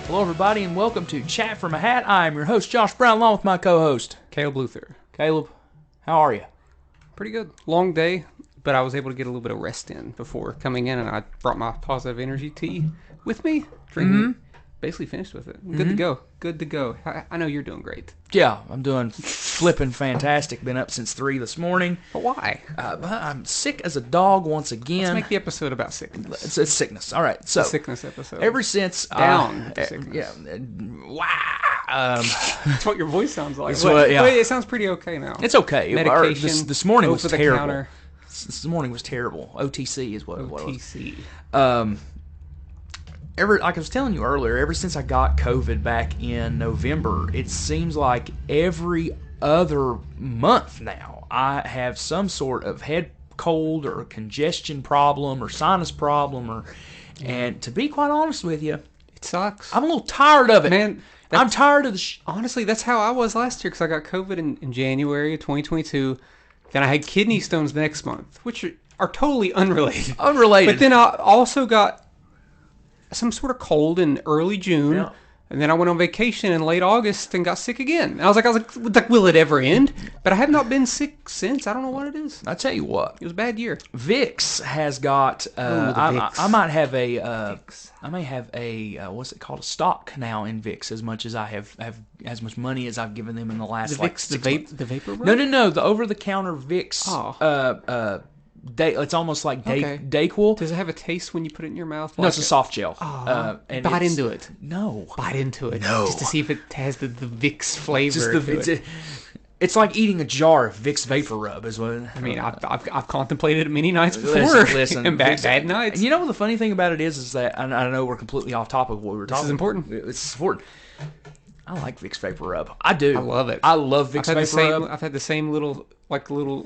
Hello, everybody, and welcome to Chat from a Hat. I am your host, Josh Brown, along with my co-host, Caleb Luther. Caleb. How are you? Pretty good. Long day, but I was able to get a little bit of rest in before coming in, and I brought my positive energy tea with me. Drinking it. Basically finished with it. Good to go. Good to go. I know you're doing great. Yeah, I'm doing flipping fantastic. Been up since 3 this morning. But why? But I'm sick as a dog once again. Let's make the episode about sickness. It's sickness. All right, so It's a sickness episode. ever since Down to sickness. yeah, wow. That's what your voice sounds like. Yeah. Wait, it sounds pretty okay now. It's okay. Medication. This morning was over the terrible. counter. This morning was terrible. OTC is what it was. OTC. Like I was telling you earlier, ever since I got COVID back in November, it seems like every other month now I have some sort of head cold or congestion problem or sinus problem, and to be quite honest with you, It sucks. I'm a little tired of it. Man, I'm tired of the honestly, that's how I was last year because I got COVID in January of 2022. Then I had kidney stones the next month, which are totally unrelated. unrelated. But then I also got some sort of cold in early June. Yeah. And then I went on vacation in late August and got sick again. And I was like, will it ever end? But I have not been sick since. I don't know what it is. I tell you what, It was a bad year. Vicks has got. Vicks. I might have a. I may have a what's it called? A stock now in Vicks. As much as I have as much money as I've given them in the last The like Vicks, 6 the months. vapor rub? No. The over-the-counter Vicks. Oh. It's almost like Okay. Dayquil. Does it have a taste when you put it in your mouth? No, it's a soft gel. Bite it's- into it. No. Bite into it. No. Just to see if it has the Vicks flavor. Just to it. it's like eating a jar of Vicks Vapor Rub, is what. I mean, I've contemplated it many nights before. Listen, and bad Vicks- nights. And you know what the funny thing about it is that I know we're completely off topic of what we were talking. is important. It's important. I like Vicks Vapor Rub. I do. I love it. I love Vicks Vapor Rub. I've had the same little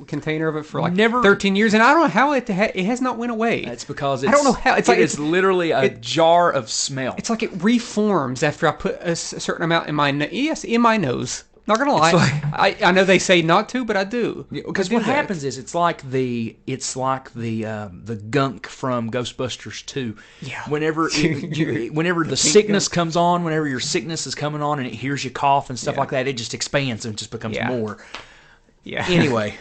container of it for like Never- 13 years, and I don't know how it has not went away. That's because I don't know how. It's literally a jar of smell. It's like it reforms after I put a certain amount in my in my nose. Not gonna lie, I know they say not to, but I do. Because what happens is it's like the gunk from Ghostbusters 2. Yeah. Whenever whenever the sickness comes on, whenever your sickness is coming on and it hears you cough and stuff like that, it just expands and just becomes more. Yeah. Anyway,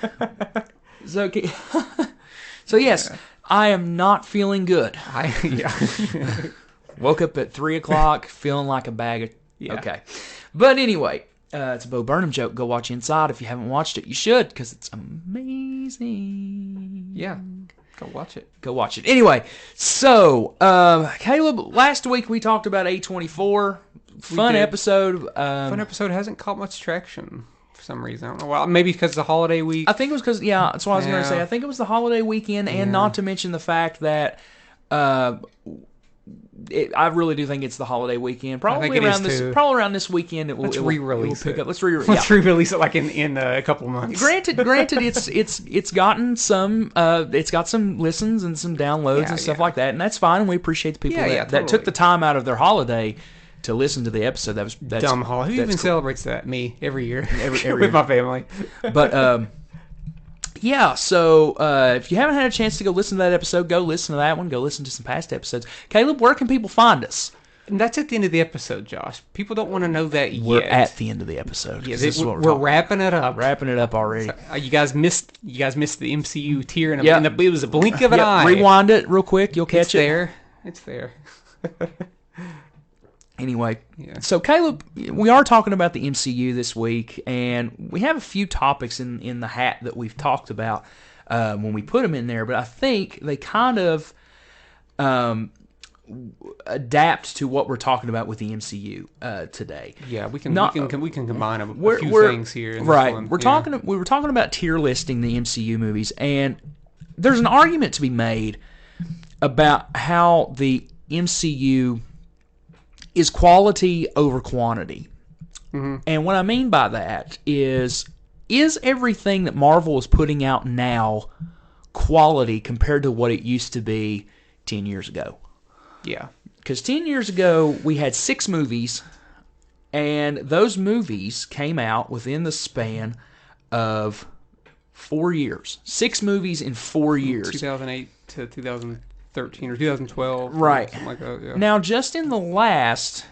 so yes, I am not feeling good. Woke up at 3:00 feeling like a bag of okay, but anyway. It's a Bo Burnham joke. Go watch Inside. If you haven't watched it, you should, because it's amazing. Yeah. Go watch it. Go watch it. Anyway, so, Caleb, last week we talked about A24. Fun did. episode. Fun episode hasn't caught much traction for some reason. I don't know why. Maybe because it's the holiday week. I think it was because, that's what I was going to say. I think it was the holiday weekend, and not to mention the fact that I really do think it's the holiday weekend. Probably around this weekend. Let's re-release it. Let's re-release it like in a couple of months. Granted, it's gotten some it's got some listens and some downloads and stuff like that, and that's fine. And we appreciate the people that took the time out of their holiday to listen to the episode. That's dumb holiday. Who even celebrates that? Me every year, every with year. my family. But yeah, so if you haven't had a chance to go listen to that episode, go listen to that one. Go listen to some past episodes. Caleb, where can people find us? And that's at the end of the episode, Josh. People don't want to know that yet. We're at the end of the episode. Yeah, this is what we're wrapping it up. Wrapping it up already. So, you guys missed the MCU tier, and it was a blink of an eye. Rewind it real quick. You'll catch it. It's there. Anyway, so Caleb, we are talking about the MCU this week, and we have a few topics in the hat that we've talked about when we put them in there, but I think they kind of adapt to what we're talking about with the MCU today. Yeah, we can combine a few things here. In right, this one. We were talking about tier listing the MCU movies, and there's an argument to be made about how the MCU is quality over quantity. Mm-hmm. And what I mean by that is everything that Marvel is putting out now quality compared to what it used to be 10 years ago? Yeah. Because 10 years ago, we had 6 movies, and those movies came out within the span of 4 years. 6 movies in 4 years. 2008 to 2013 or 2012. Right. Or something like that, yeah. Now, just in the last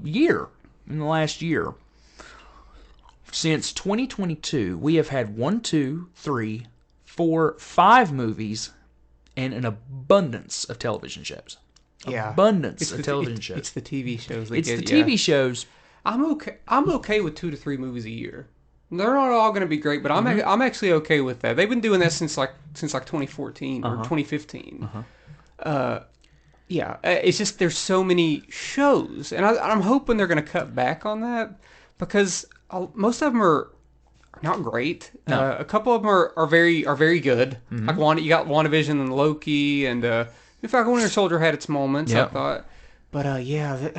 year, in the last year. Since 2022, we have had 1, 2, 3, 4, 5 movies and an abundance of television shows. Yeah. Abundance of television shows. It's the TV shows. That It's get, the TV shows. I'm okay with 2 to 3 movies a year. They're not all going to be great, but I'm actually okay with that. They've been doing that since like 2014 or 2015. Yeah, it's just there's so many shows, and I'm hoping they're going to cut back on that because most of them are not great. No. A couple of them are very good. Like you got WandaVision and Loki, and Falcon Winter Soldier had its moments. Yep. I thought, but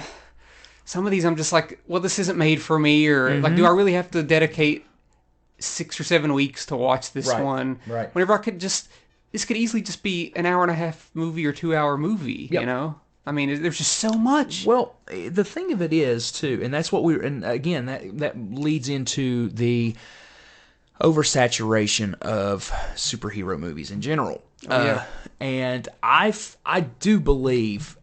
some of these I'm just like, well, this isn't made for me, or like, do I really have to dedicate 6 or 7 weeks to watch this one? Right. Whenever I could this could easily just be an hour and a half movie or 2 hour movie. Yep. You know, I mean, there's just so much. Well, the thing of it is too, and that's what and again that leads into the oversaturation of superhero movies in general. And I do believe.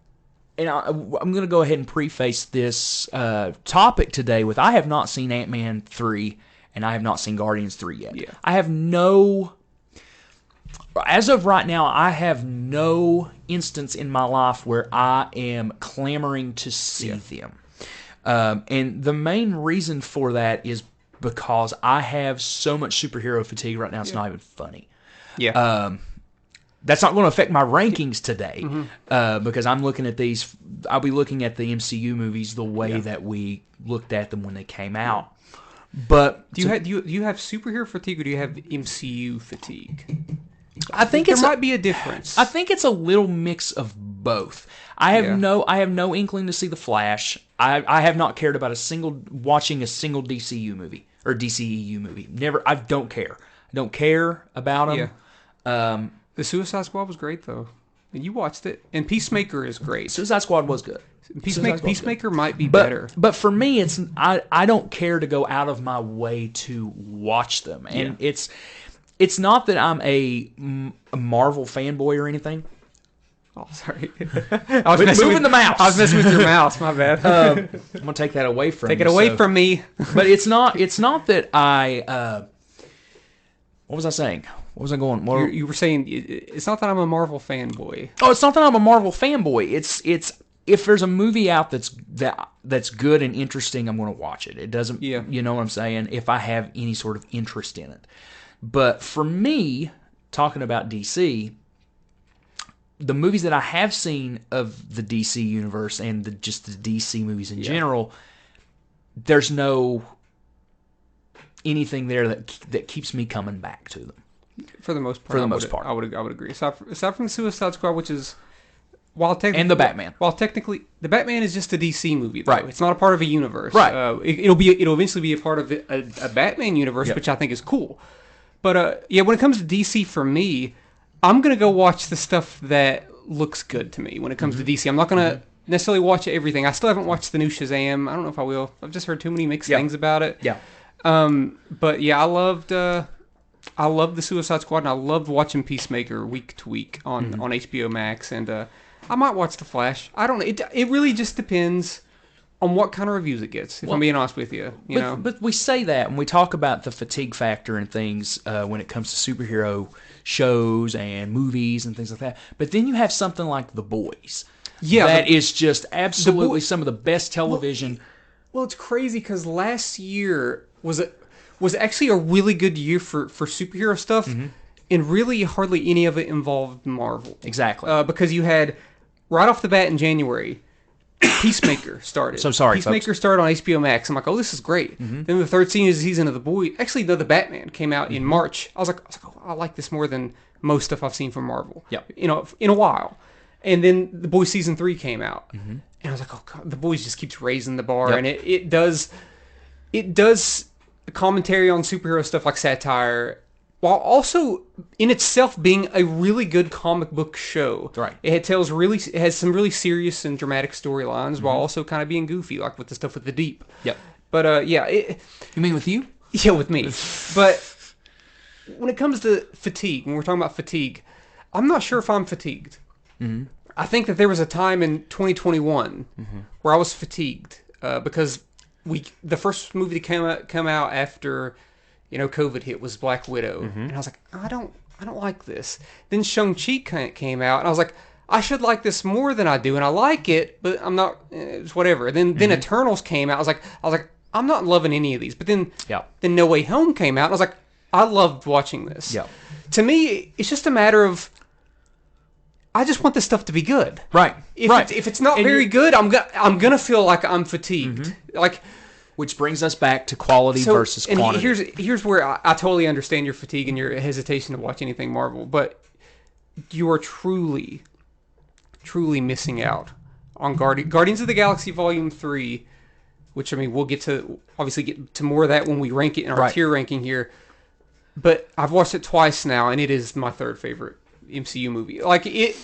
And I'm going to go ahead and preface this topic today with I have not seen Ant-Man 3 and I have not seen Guardians 3 yet. Yeah. As of right now, I have no instance in my life where I am clamoring to see them. And the main reason for that is because I have so much superhero fatigue right now, it's not even funny. Yeah. That's not going to affect my rankings today because I'm looking at these. I'll be looking at the MCU movies the way that we looked at them when they came out. But do you have superhero fatigue or do you have MCU fatigue? I think there might be a difference. I think it's a little mix of both. I have no inkling to see the Flash. I have not cared about watching a single DCU movie or DCEU movie. Never. I don't care. I don't care about them. Yeah. The Suicide Squad was great, though. And you watched it. And Peacemaker is great. Suicide Squad was good. Peacemaker might be better. But for me, I don't care to go out of my way to watch them. And it's not that I'm a Marvel fanboy or anything. Oh, sorry. I was moving the mouse. I was messing with your mouse. My bad. I'm going to take that away from you. Take it away from me. But it's not that I... what was I saying? What was I going? You were saying it's not that I'm a Marvel fanboy. Oh, it's not that I'm a Marvel fanboy. It's if there's a movie out that's good and interesting, I'm going to watch it. It doesn't. Yeah. You know what I'm saying? If I have any sort of interest in it. But for me, talking about DC, the movies that I have seen of the DC universe and just the DC movies in general, there's no anything there that keeps me coming back to them. For the most part. I would agree. Aside from the Suicide Squad, which is and the Batman. While technically the Batman is just a DC movie, though. Right? It's not a part of a universe. Right. It'll eventually be a part of a Batman universe, which I think is cool. But when it comes to DC, for me, I'm gonna go watch the stuff that looks good to me. When it comes to DC, I'm not gonna necessarily watch everything. I still haven't watched the new Shazam. I don't know if I will. I've just heard too many mixed things about it. Yeah. But yeah, I loved the Suicide Squad, and I loved watching Peacemaker week to week on HBO Max, and I might watch The Flash. I don't know. It really just depends on what kind of reviews it gets, if I'm being honest with you. But we say that when we talk about the fatigue factor and things when it comes to superhero shows and movies and things like that. But then you have something like The Boys. Yeah. That is just absolutely some of the best television. Well, it's crazy because last year was actually a really good year for superhero stuff, and really hardly any of it involved Marvel. Exactly. Because you had, right off the bat in January, Peacemaker started. So sorry, Peacemaker started on HBO Max. I'm like, oh, this is great. Then the third season of The Boys, actually, the Batman came out in March. I was like, oh, I like this more than most stuff I've seen from Marvel. Yeah. In a while. And then The Boys season 3 came out, and I was like, oh God, The Boys just keeps raising the bar, and it does commentary on superhero stuff like satire, while also in itself being a really good comic book show. Right. It has some really serious and dramatic storylines, while also kind of being goofy, like with the stuff with the Deep. Yep. But you mean with you? Yeah, with me. But when it comes to fatigue, when we're talking about fatigue, I'm not sure if I'm fatigued. I think that there was a time in 2021 where I was fatigued because the first movie to come out after COVID hit was Black Widow, and I was like, I don't like this. Then Shang-Chi came out, and I was like, I should like this more than I do, and I like it, but I'm not. It's whatever. Then Eternals came out. I was like, I'm not loving any of these. But then No Way Home came out, and I was like, I loved watching this. Yeah. To me, it's just a matter of I just want this stuff to be good. Right. If it's not very good, I'm gonna feel like I'm fatigued. Like. Which brings us back to quality versus quantity. And here's where I totally understand your fatigue and your hesitation to watch anything Marvel, but you are truly, truly missing out on Guardians of the Galaxy Volume 3, which, I mean, we'll get to more of that when we rank it in our tier ranking here. But I've watched it twice now, and it is my third favorite MCU movie. Like, it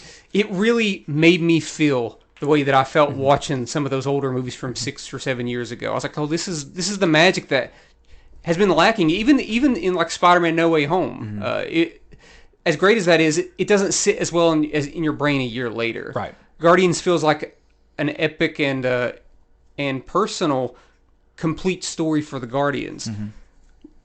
really made me feel the way that I felt watching some of those older movies from 6 or 7 years ago. I was like, oh, this is the magic that has been lacking, even in like Spider-Man No Way Home. As great as that is, it doesn't sit as well in your brain a year later. Right. Guardians feels like an epic and personal, complete story for the Guardians.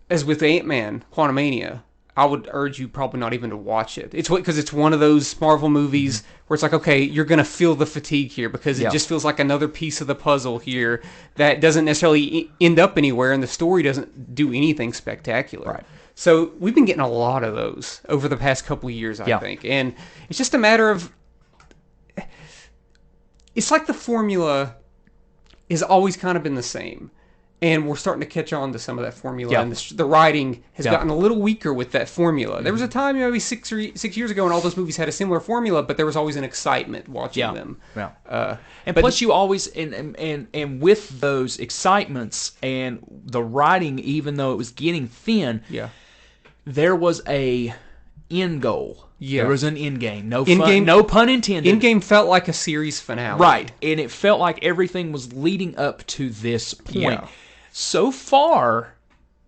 As with Ant-Man, Quantumania, I would urge you probably not even to watch it. It's because it's one of those Marvel movies where it's like, okay, you're going to feel the fatigue here because it just feels like another piece of the puzzle here that doesn't necessarily end up anywhere, and the story doesn't do anything spectacular. Right. So we've been getting a lot of those over the past couple of years, I think. And it's just a matter of... It's like the formula has always kind of been the same. And we're starting to catch on to some of that formula, and the writing has gotten a little weaker with that formula. There was a time, maybe 6 years ago, when all those movies had a similar formula, but there was always an excitement watching them. Yeah. And plus, you always and with those excitements and the writing, even though it was getting thin, there was a end goal. Yeah. There was an end game. No pun intended. End game felt like a series finale. Right. And it felt like everything was leading up to this point. Yeah. So far,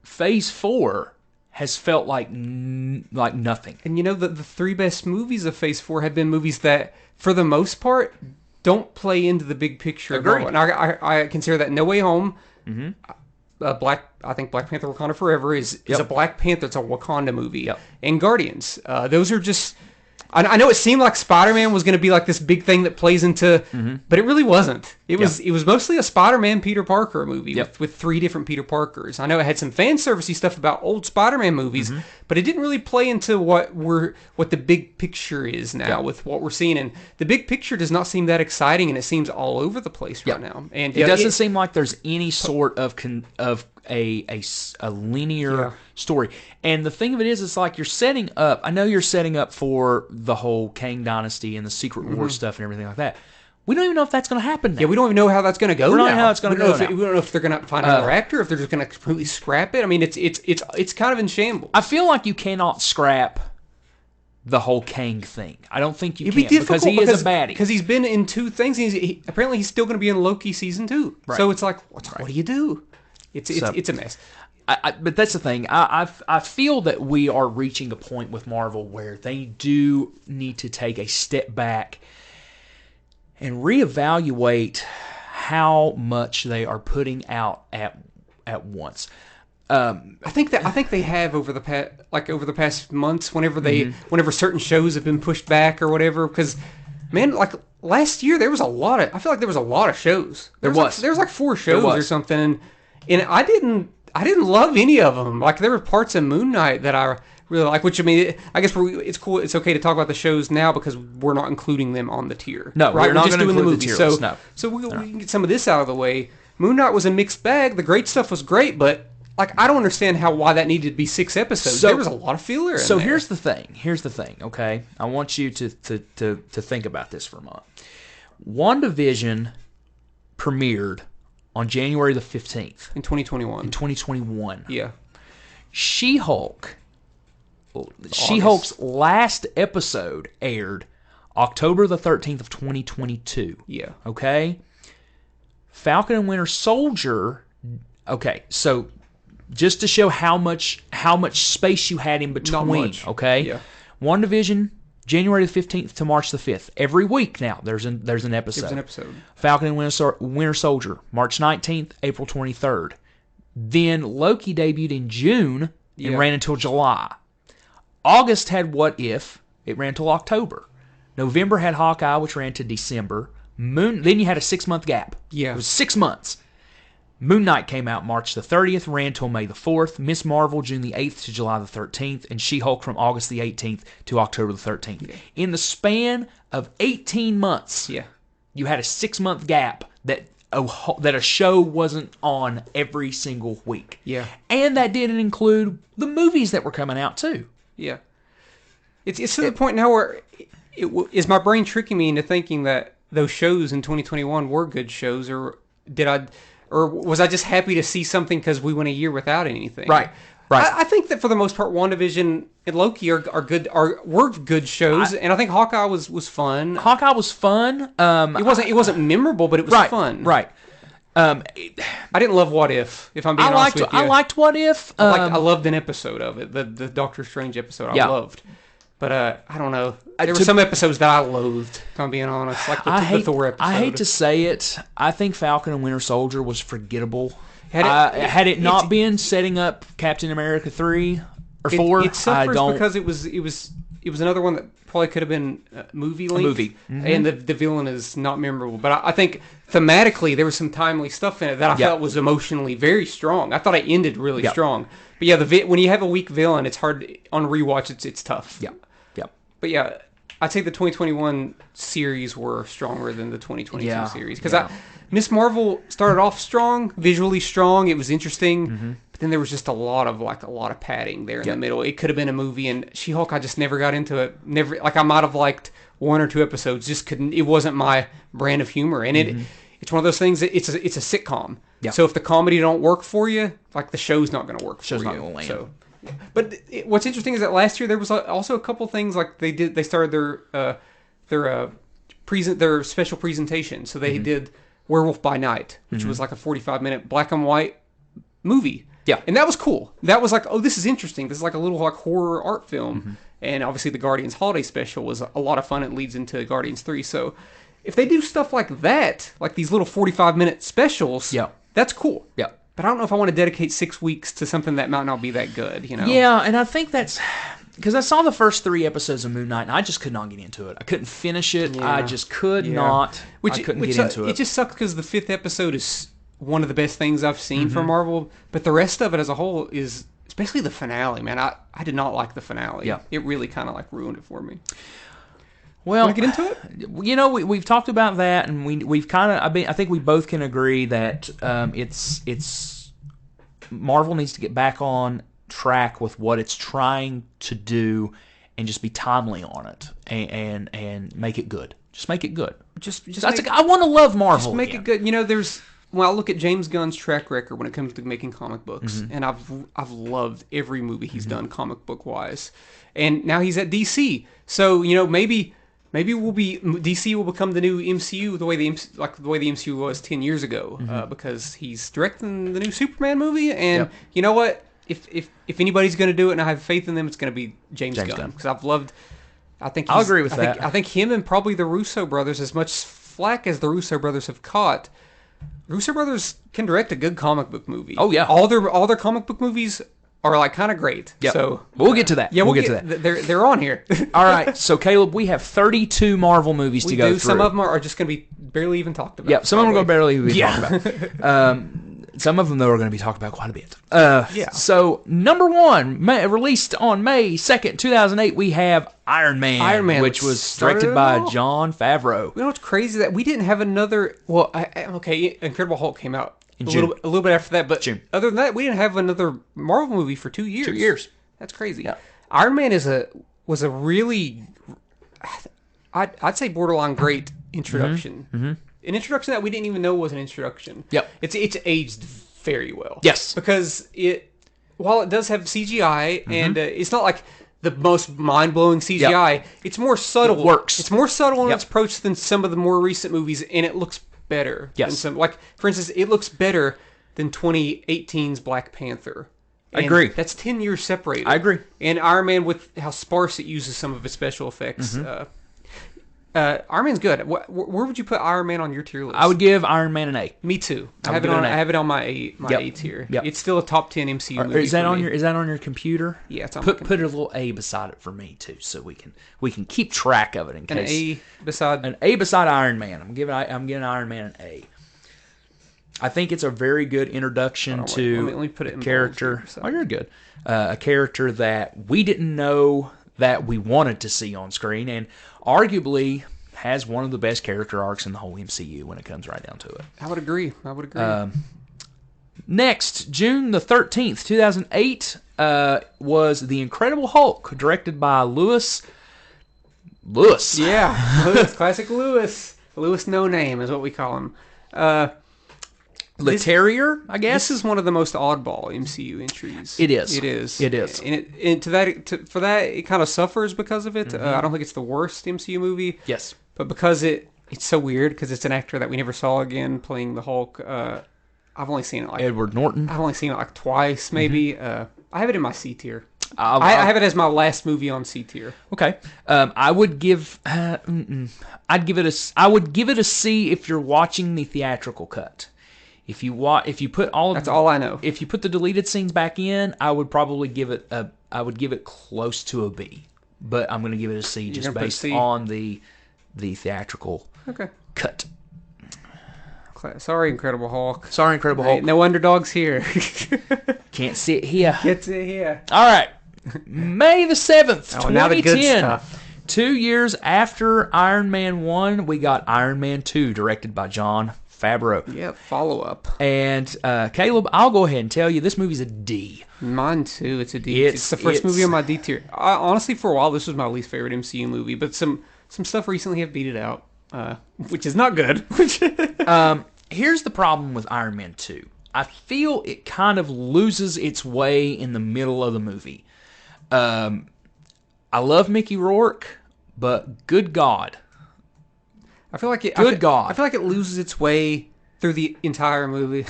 Phase 4 has felt like nothing. And the 3 best movies of Phase 4 have been movies that, for the most part, don't play into the big picture. Agreed. And I consider that No Way Home. I think Black Panther Wakanda Forever is a Black Panther. It's a Wakanda movie. And Guardians. Those are just... I know it seemed like Spider-Man was going to be like this big thing that plays into... But it really wasn't. It was mostly a Spider-Man Peter Parker movie with 3 different Peter Parkers. I know it had some fan servicey stuff about old Spider-Man movies, but it didn't really play into what the big picture is now with what we're seeing. And the big picture does not seem that exciting, and it seems all over the place right now. And it doesn't seem like there's any sort of a linear story. And the thing of it is, it's like you're setting up... I know you're setting up for the whole Kang Dynasty and the Secret War stuff and everything like that. We don't even know if that's going to happen now. Yeah, we don't even know how that's going to go. We don't know how it's going to go. We don't know if they're going to find another actor, if they're just going to completely scrap it. I mean, it's kind of in shambles. I feel like you cannot scrap the whole Kang thing. I don't think you can, because he is a baddie. Because he's been in 2 things. Apparently, he's still going to be in Loki season 2. Right. So it's like, what do you do? It's a mess. But that's the thing. I feel that we are reaching a point with Marvel where they do need to take a step back and reevaluate how much they are putting out at once. I think they have over the past months, whenever certain shows have been pushed back or whatever. Because, man, like last year there was a lot of. I feel like there was a lot of shows. There was like 4 shows or something, and I didn't love any of them. Like there were parts of Moon Knight that I really like. Which, I mean, I guess it's cool. It's okay to talk about the shows now because we're not including them on the tier. No, right? We're not just doing the movies. So we can get some of this out of the way. Moon Knight was a mixed bag. The great stuff was great, but like I don't understand why that needed to be 6 episodes. There was a lot of filler in there. So here's the thing. Okay, I want you to think about this for a moment. WandaVision premiered on January the 15th. In 2021. In 2021. Yeah. She-Hulk's last episode aired October the 13th of 2022. Yeah. Okay? Falcon and Winter Soldier... Okay, so just to show how much space you had in between, okay? Yeah. WandaVision January the 15th to March the 5th. Every week now, there's an episode. There's an episode. Falcon and Winter Soldier, March 19th, April 23rd. Then Loki debuted in June and ran until July. August had What If. It ran till October. November had Hawkeye, which ran to December. Then you had a 6-month gap. Yeah. It was 6 months. Moon Knight came out March the 30th, ran till May the 4th. Miss Marvel, June the 8th to July the 13th. And She-Hulk from August the 18th to October the 13th. Yeah. In the span of 18 months, you had a 6-month gap that a show wasn't on every single week. Yeah. And that didn't include the movies that were coming out, too. Yeah. It's to the point now where is my brain tricking me into thinking that those shows in 2021 were good shows, or was I just happy to see something because we went a year without anything? Right. I think that for the most part, WandaVision and Loki were good shows, and I think Hawkeye was fun. Hawkeye was fun. It wasn't memorable, but it was fun. Right. I didn't love What If I'm being honest with you. I liked What If. I loved an episode of it, the Doctor Strange episode. I loved. But I don't know. There were some episodes that I loathed, if I'm being honest. Like the Thor episode. I hate to say it. I think Falcon and Winter Soldier was forgettable. Had it not been setting up Captain America 3 or 4, it suffers because it was another one that probably could have been movie length. Mm-hmm. And the villain is not memorable. But I think thematically there was some timely stuff in it that I felt was emotionally very strong. I thought it ended really strong. But yeah, when you have a weak villain, it's hard on rewatch. It's tough. Yeah. But yeah, I'd say the 2021 series were stronger than the 2022 series because Miss Marvel started off strong, visually strong. It was interesting, but then there was just a lot of padding there in the middle. It could have been a movie, and She-Hulk, I just never got into it. Never, I might have liked 1 or 2 episodes, just couldn't. It wasn't my brand of humor, and it's one of those things that it's a sitcom. Yeah. So if the comedy don't work for you, the show's not going to work for you. Not going to land. So. But what's interesting is that last year there was also a couple things they started their special presentation. So they did Werewolf by Night, which was like a 45-minute black and white movie. Yeah. And that was cool. That was like, oh, this is interesting. This is like a little horror art film. And obviously the Guardians Holiday Special was a lot of fun. It leads into Guardians 3. So if they do stuff like that, like these little 45-minute specials, that's cool. Yeah. But I don't know if I want to dedicate 6 weeks to something that might not be that good, you know? Yeah, and I think that's... Because I saw the first 3 episodes of Moon Knight, and I just could not get into it. I couldn't finish it. Yeah. I just could not. I couldn't get into it. It just sucks because the 5th episode is one of the best things I've seen from Marvel, but the rest of it as a whole is... Especially the finale, man. I did not like the finale. Yeah. It really kind of ruined it for me. Well, want to get into it? You know, we've talked about that, and we've kind of. I think we both can agree that it's Marvel needs to get back on track with what it's trying to do, and just be timely on it, and make it good. Just make it good. I want to love Marvel. Just make it good. You know, I look at James Gunn's track record when it comes to making comic books, and I've loved every movie he's done comic book wise, and now he's at DC. So you know, maybe DC will become the new MCU the way the MCU was 10 years ago because he's directing the new Superman movie, and you know what? If anybody's going to do it, and I have faith in them, it's going to be James Gunn because I've loved. I'll agree with that. I think him and probably the Russo brothers, as much flack as the Russo brothers have caught. Russo brothers can direct a good comic book movie. Oh yeah, all their comic book movies are kind of great. Yeah. So we'll get to that. Yeah, we'll get to that. They're on here. All right. So Caleb, we have 32 Marvel movies to go through. Some of them are just going to be barely even talked about. Yeah, some of them are going to barely even be talked about. Some of them, though, are going to be talked about quite a bit. So, number 1, released on May 2nd, 2008, we have Iron Man, which was directed by Jon Favreau. You know what's crazy? That we didn't have another... Well, Incredible Hulk came out a little bit after that, but other than that, we didn't have another Marvel movie for 2 years. 2 years. That's crazy. Yeah. Iron Man was a really... I'd say borderline great introduction. An introduction that we didn't even know was an introduction. Yep. It's aged very well. Yes. Because while it does have CGI, and it's not like the most mind-blowing CGI, it's more subtle. It works. It's more subtle in its approach than some of the more recent movies, and it looks better. Yes. For instance, it looks better than 2018's Black Panther. And agree. That's 10 years separated. I agree. And Iron Man, with how sparse it uses some of its special effects, Iron Man's good. Where would you put Iron Man on your tier list? I would give Iron Man an A. Me too. I would give it an A. I have it on my A Yep. tier. Yep. It's still a top 10 MCU movie. Is that for on me. your Is that on your computer? Yeah, it's on my Put computer. a little A beside it for me too, so we can keep track of it in An case. A beside. An A beside Iron Man. I'm giving Iron Man an A. I think it's a very good introduction Hold on, wait. to Let me put it in a character. bold here, Oh, you're good. A character that we didn't know that we wanted to see on screen, and arguably has one of the best character arcs in the whole MCU when it comes right down to it. I would agree. Next, June the 13th, 2008, was The Incredible Hulk, directed by Lewis. Yeah, Lewis, classic Lewis. Lewis No Name is what we call him. Leterrier, I guess. This is one of the most oddball MCU entries. It is. It is. It is. And for that, it kind of suffers because of it. I don't think it's the worst MCU movie. Yes. But because it's so weird, because it's an actor that we never saw again playing the Hulk. I've only seen it Edward Norton. I've only seen it like twice, maybe. I have it in my C tier. I'll- I have it as my last movie on C tier. Okay. I would give. I'd give it a. I would give it a C if you're watching the theatrical cut. If you put all of That's all I know. If you put the deleted scenes back in, I would probably give it a. I would give it close to a B, but I'm going to give it a C just gonna put a based C? on the theatrical Okay. cut. Sorry, Incredible Hulk. Sorry, Incredible Hulk. No underdogs here. Can't sit here. Get to here. All right. May the 7th, Oh, now the good 2010. stuff. 2 years after Iron Man 1, we got Iron Man 2, directed by Jon Favreau. Yeah, follow up. And Caleb, I'll go ahead and tell you, this movie's a D. Mine too. It's a D. It's- It's the first it's- movie on my D tier. Honestly, for a while, this was my least favorite MCU movie, but some stuff recently have beat it out, which is not good. Here's the problem with Iron Man 2. I feel it kind of loses its way in the middle of the movie. I love Mickey Rourke, but good God. I feel like it. Good God. I feel like it loses its way through the entire movie.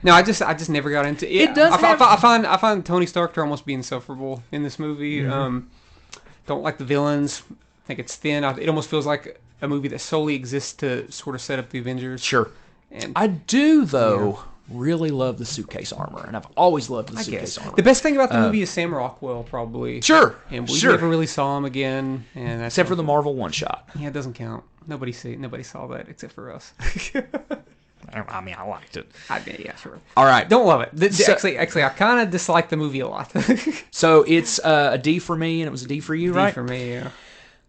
No, I just never got into it. It does I find Tony Stark to almost be insufferable in this movie. Mm-hmm. Don't like the villains. I think it's thin. It almost feels like a movie that solely exists to sort of set up the Avengers. Sure. And I do, though, really love the suitcase armor, and I've always loved the I suitcase guess armor. the best thing about the movie is Sam Rockwell, probably. Sure. And we sure. never really saw him again. And that's Except for the Marvel one-shot. yeah, it doesn't count. Nobody saw that except for us. I mean, I liked it. Yeah, sure. All right. Don't love it. So- Actually, I kind of dislike the movie a lot. So it's a D for me, and it was a D for you, right? For me, yeah.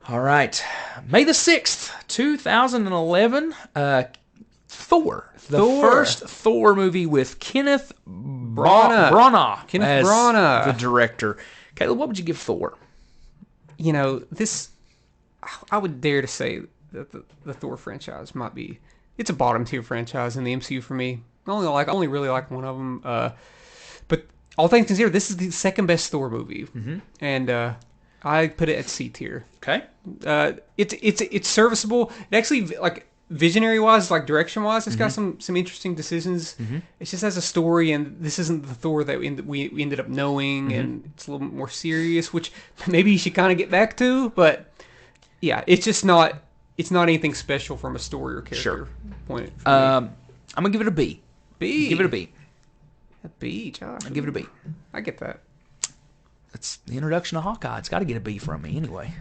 All right. May the 6th, 2011, Thor. The Thor. first Thor movie with Kenneth Branagh. Branagh Kenneth as Branagh. the director. Caleb, what would you give Thor? You know, this, I would dare to say that the Thor franchise might be, it's a bottom tier franchise in the MCU for me. I only really like one of them. But all things considered, this is the second best Thor movie. Mm-hmm. And I put it at C tier. Okay. It's serviceable. It actually, like, visionary wise, like direction wise, it's got some interesting decisions. It's just as a story, and this isn't the Thor that we ended up knowing, and it's a little bit more serious, which maybe you should kind of get back to. But yeah, it's just not. It's not anything special from a story or character point. For me. I'm gonna give it a B. B. Give it a B. A B, Josh. Give it a B. I get that. It's the introduction of Hawkeye. It's got to get a B from me anyway.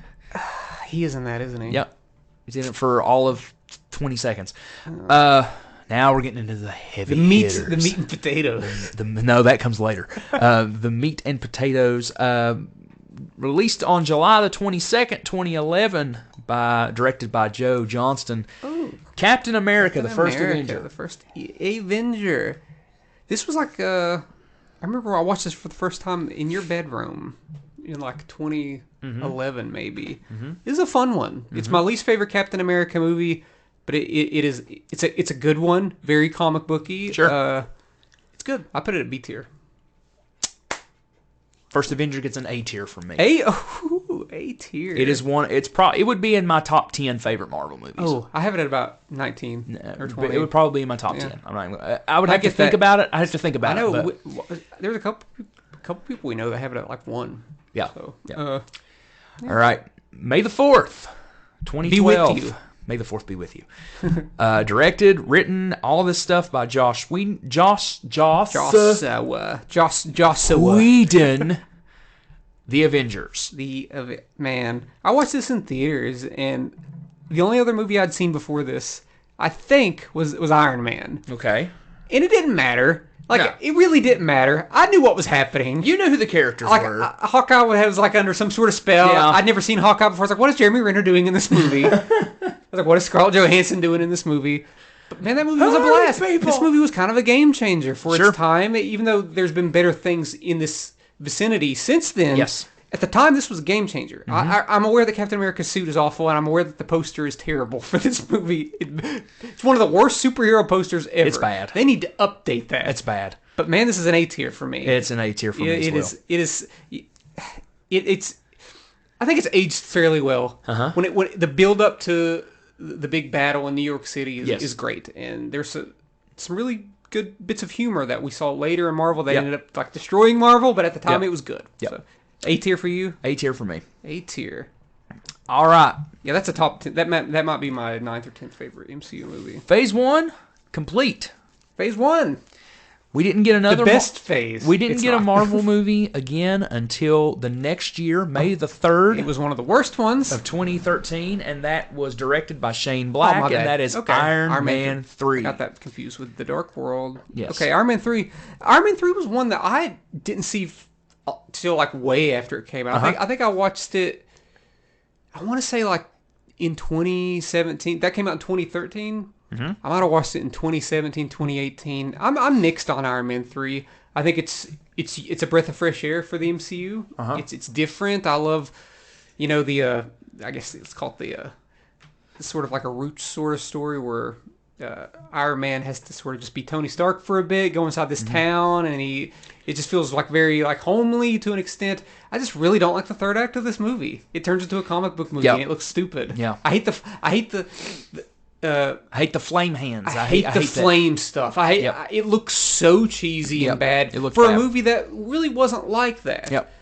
He is in that, isn't he? Yep. He's in it for all of 20 seconds. Now we're getting into the heavy hitters. The meat and potatoes. No, that comes later. The meat and potatoes. Released on July the 22nd, 2011, directed by Joe Johnston. Ooh. Captain America, the first America, Avenger. The first Avenger. This was like I remember I watched this for the first time in your bedroom in like 2011 maybe. This is a fun one. It's my least favorite Captain America movie, but it's a good one. Very comic booky. Sure. It's good. I put it at B tier. First Avenger gets an A tier from me. A tier. It is one. It would be in my top 10 favorite Marvel movies. Oh, I have it at about 19 or 20. It would probably be in my top 10. I'm not. I would I have to get think that. about it. I have to think I about know. it. there's a couple people we know that have it at like 1. Yeah. So, Yeah. All right. May the 4th, 2012. Be with you. May the 4th be with you. Directed, written, all this stuff by Joss Whedon. The Avengers. Man, I watched this in theaters, and the only other movie I'd seen before this, I think, was Iron Man. Okay. And it didn't matter. Like, No. it really didn't matter. I knew what was happening. You knew who the characters Like, were. Hawkeye was like under some sort of spell. Yeah. I'd never seen Hawkeye before. I was like, what is Jeremy Renner doing in this movie? I was like, what is Scarlett Johansson doing in this movie? But man, that movie was a Who are blast. these people? This movie was kind of a game changer for Sure. its time, even though there's been better things in this vicinity since then. Yes. At the time, this was a game changer. I'm aware that Captain America's suit is awful, and I'm aware that the poster is terrible for this movie. It's one of the worst superhero posters ever. It's bad. They need to update that. It's bad. But man, this is an A tier for me. It's an A tier for me as well. It's. I think it's aged fairly well. Uh-huh. When the build up to the big battle in New York City Yes. is great, and there's some really good bits of humor that we saw later in Marvel that Yep. ended up like destroying Marvel, but at the time Yep. it was good. Yep. So, A tier for you. A tier for me. A tier. All right. Yeah, that's a top 10. That might be my 9th or 10th favorite MCU movie. Phase 1, complete. Phase 1. We didn't get another... The best phase. We didn't It's get a not. Marvel movie again until the next year, May the 3rd It was one of the worst ones. of 2013, and that was directed by Shane Black, Oh, my and bad. that is Okay. Iron Man 3. I got that confused with The Dark World. Yes. Okay, Iron Man 3. Iron Man 3 was one that I didn't see till like way after it came out. Uh-huh. I think I watched it, I want to say like in 2017. That came out in 2013. Mm-hmm. I might have watched it in 2017, 2018. I'm nixed on Iron Man 3. I think it's a breath of fresh air for the MCU. Uh-huh. It's different. I love, the I guess it's called the sort of like a Roots sort of story where Iron Man has to sort of just be Tony Stark for a bit, go inside this town, and it just feels like very like homely to an extent. I just really don't like the third act of this movie. It turns into a comic book movie, Yep. and it looks stupid. Yeah. I hate the I hate the flame hands. I hate the that. flame stuff. Yep. It looks so cheesy Yep. and bad It looked for bad. a movie that really wasn't like that. Yep.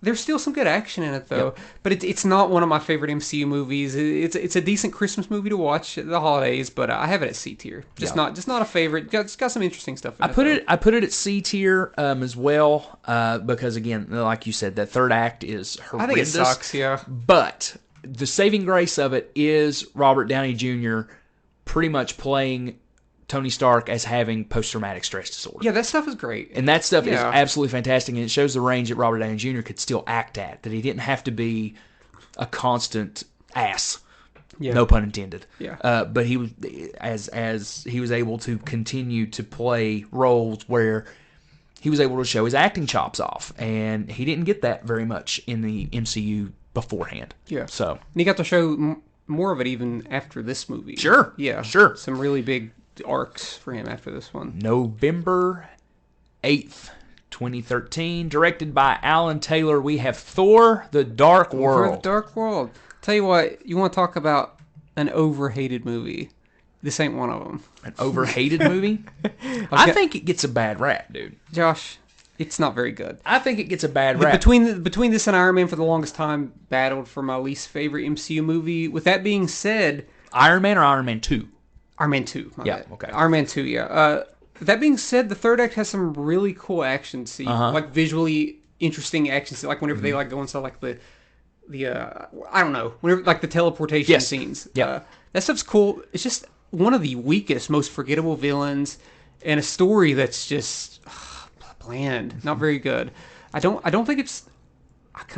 There's still some good action in it though, Yep. but it's not one of my favorite MCU movies. It's a decent Christmas movie to watch at the holidays, but I have it at C tier. Just Yeah. not a favorite. It's got some interesting stuff. In I put it at C tier as well because again, like you said, that third act is I horrendous. think it sucks. Yeah. But the saving grace of it is Robert Downey Jr. pretty much playing Tony Stark as having post-traumatic stress disorder. Yeah, that stuff is great. And that stuff is Yeah. absolutely fantastic, and it shows the range that Robert Downey Jr. could still act at, that he didn't have to be a constant ass. Yeah. No pun intended. Yeah. But he was as he was able to continue to play roles where he was able to show his acting chops off, and he didn't get that very much in the MCU beforehand. Yeah. So And he got to show more of it even after this movie. Sure. Yeah. Sure. Some really big arcs for him after this one. November 8th, 2013, directed by Alan Taylor, we have Thor: The Dark For World. the Dark World. Tell you what, you want to talk about an overhated movie? This ain't one of them. An overhated movie. I think it gets a bad rap, dude. Josh, it's not very good. I think it gets a bad rap. Between this and Iron Man, for the longest time, battled for my least favorite MCU movie. With that being said, Iron Man or Iron Man 2? Iron Man 2. my Yeah, bad. okay. Iron Man 2, yeah. That being said, the third act has some really cool action scenes, like visually interesting action scenes, like whenever they like go inside like the I don't know, whenever like the teleportation Yes. scenes. Yeah. That stuff's cool. It's just one of the weakest, most forgettable villains, and a story that's just bland, not very good. I kind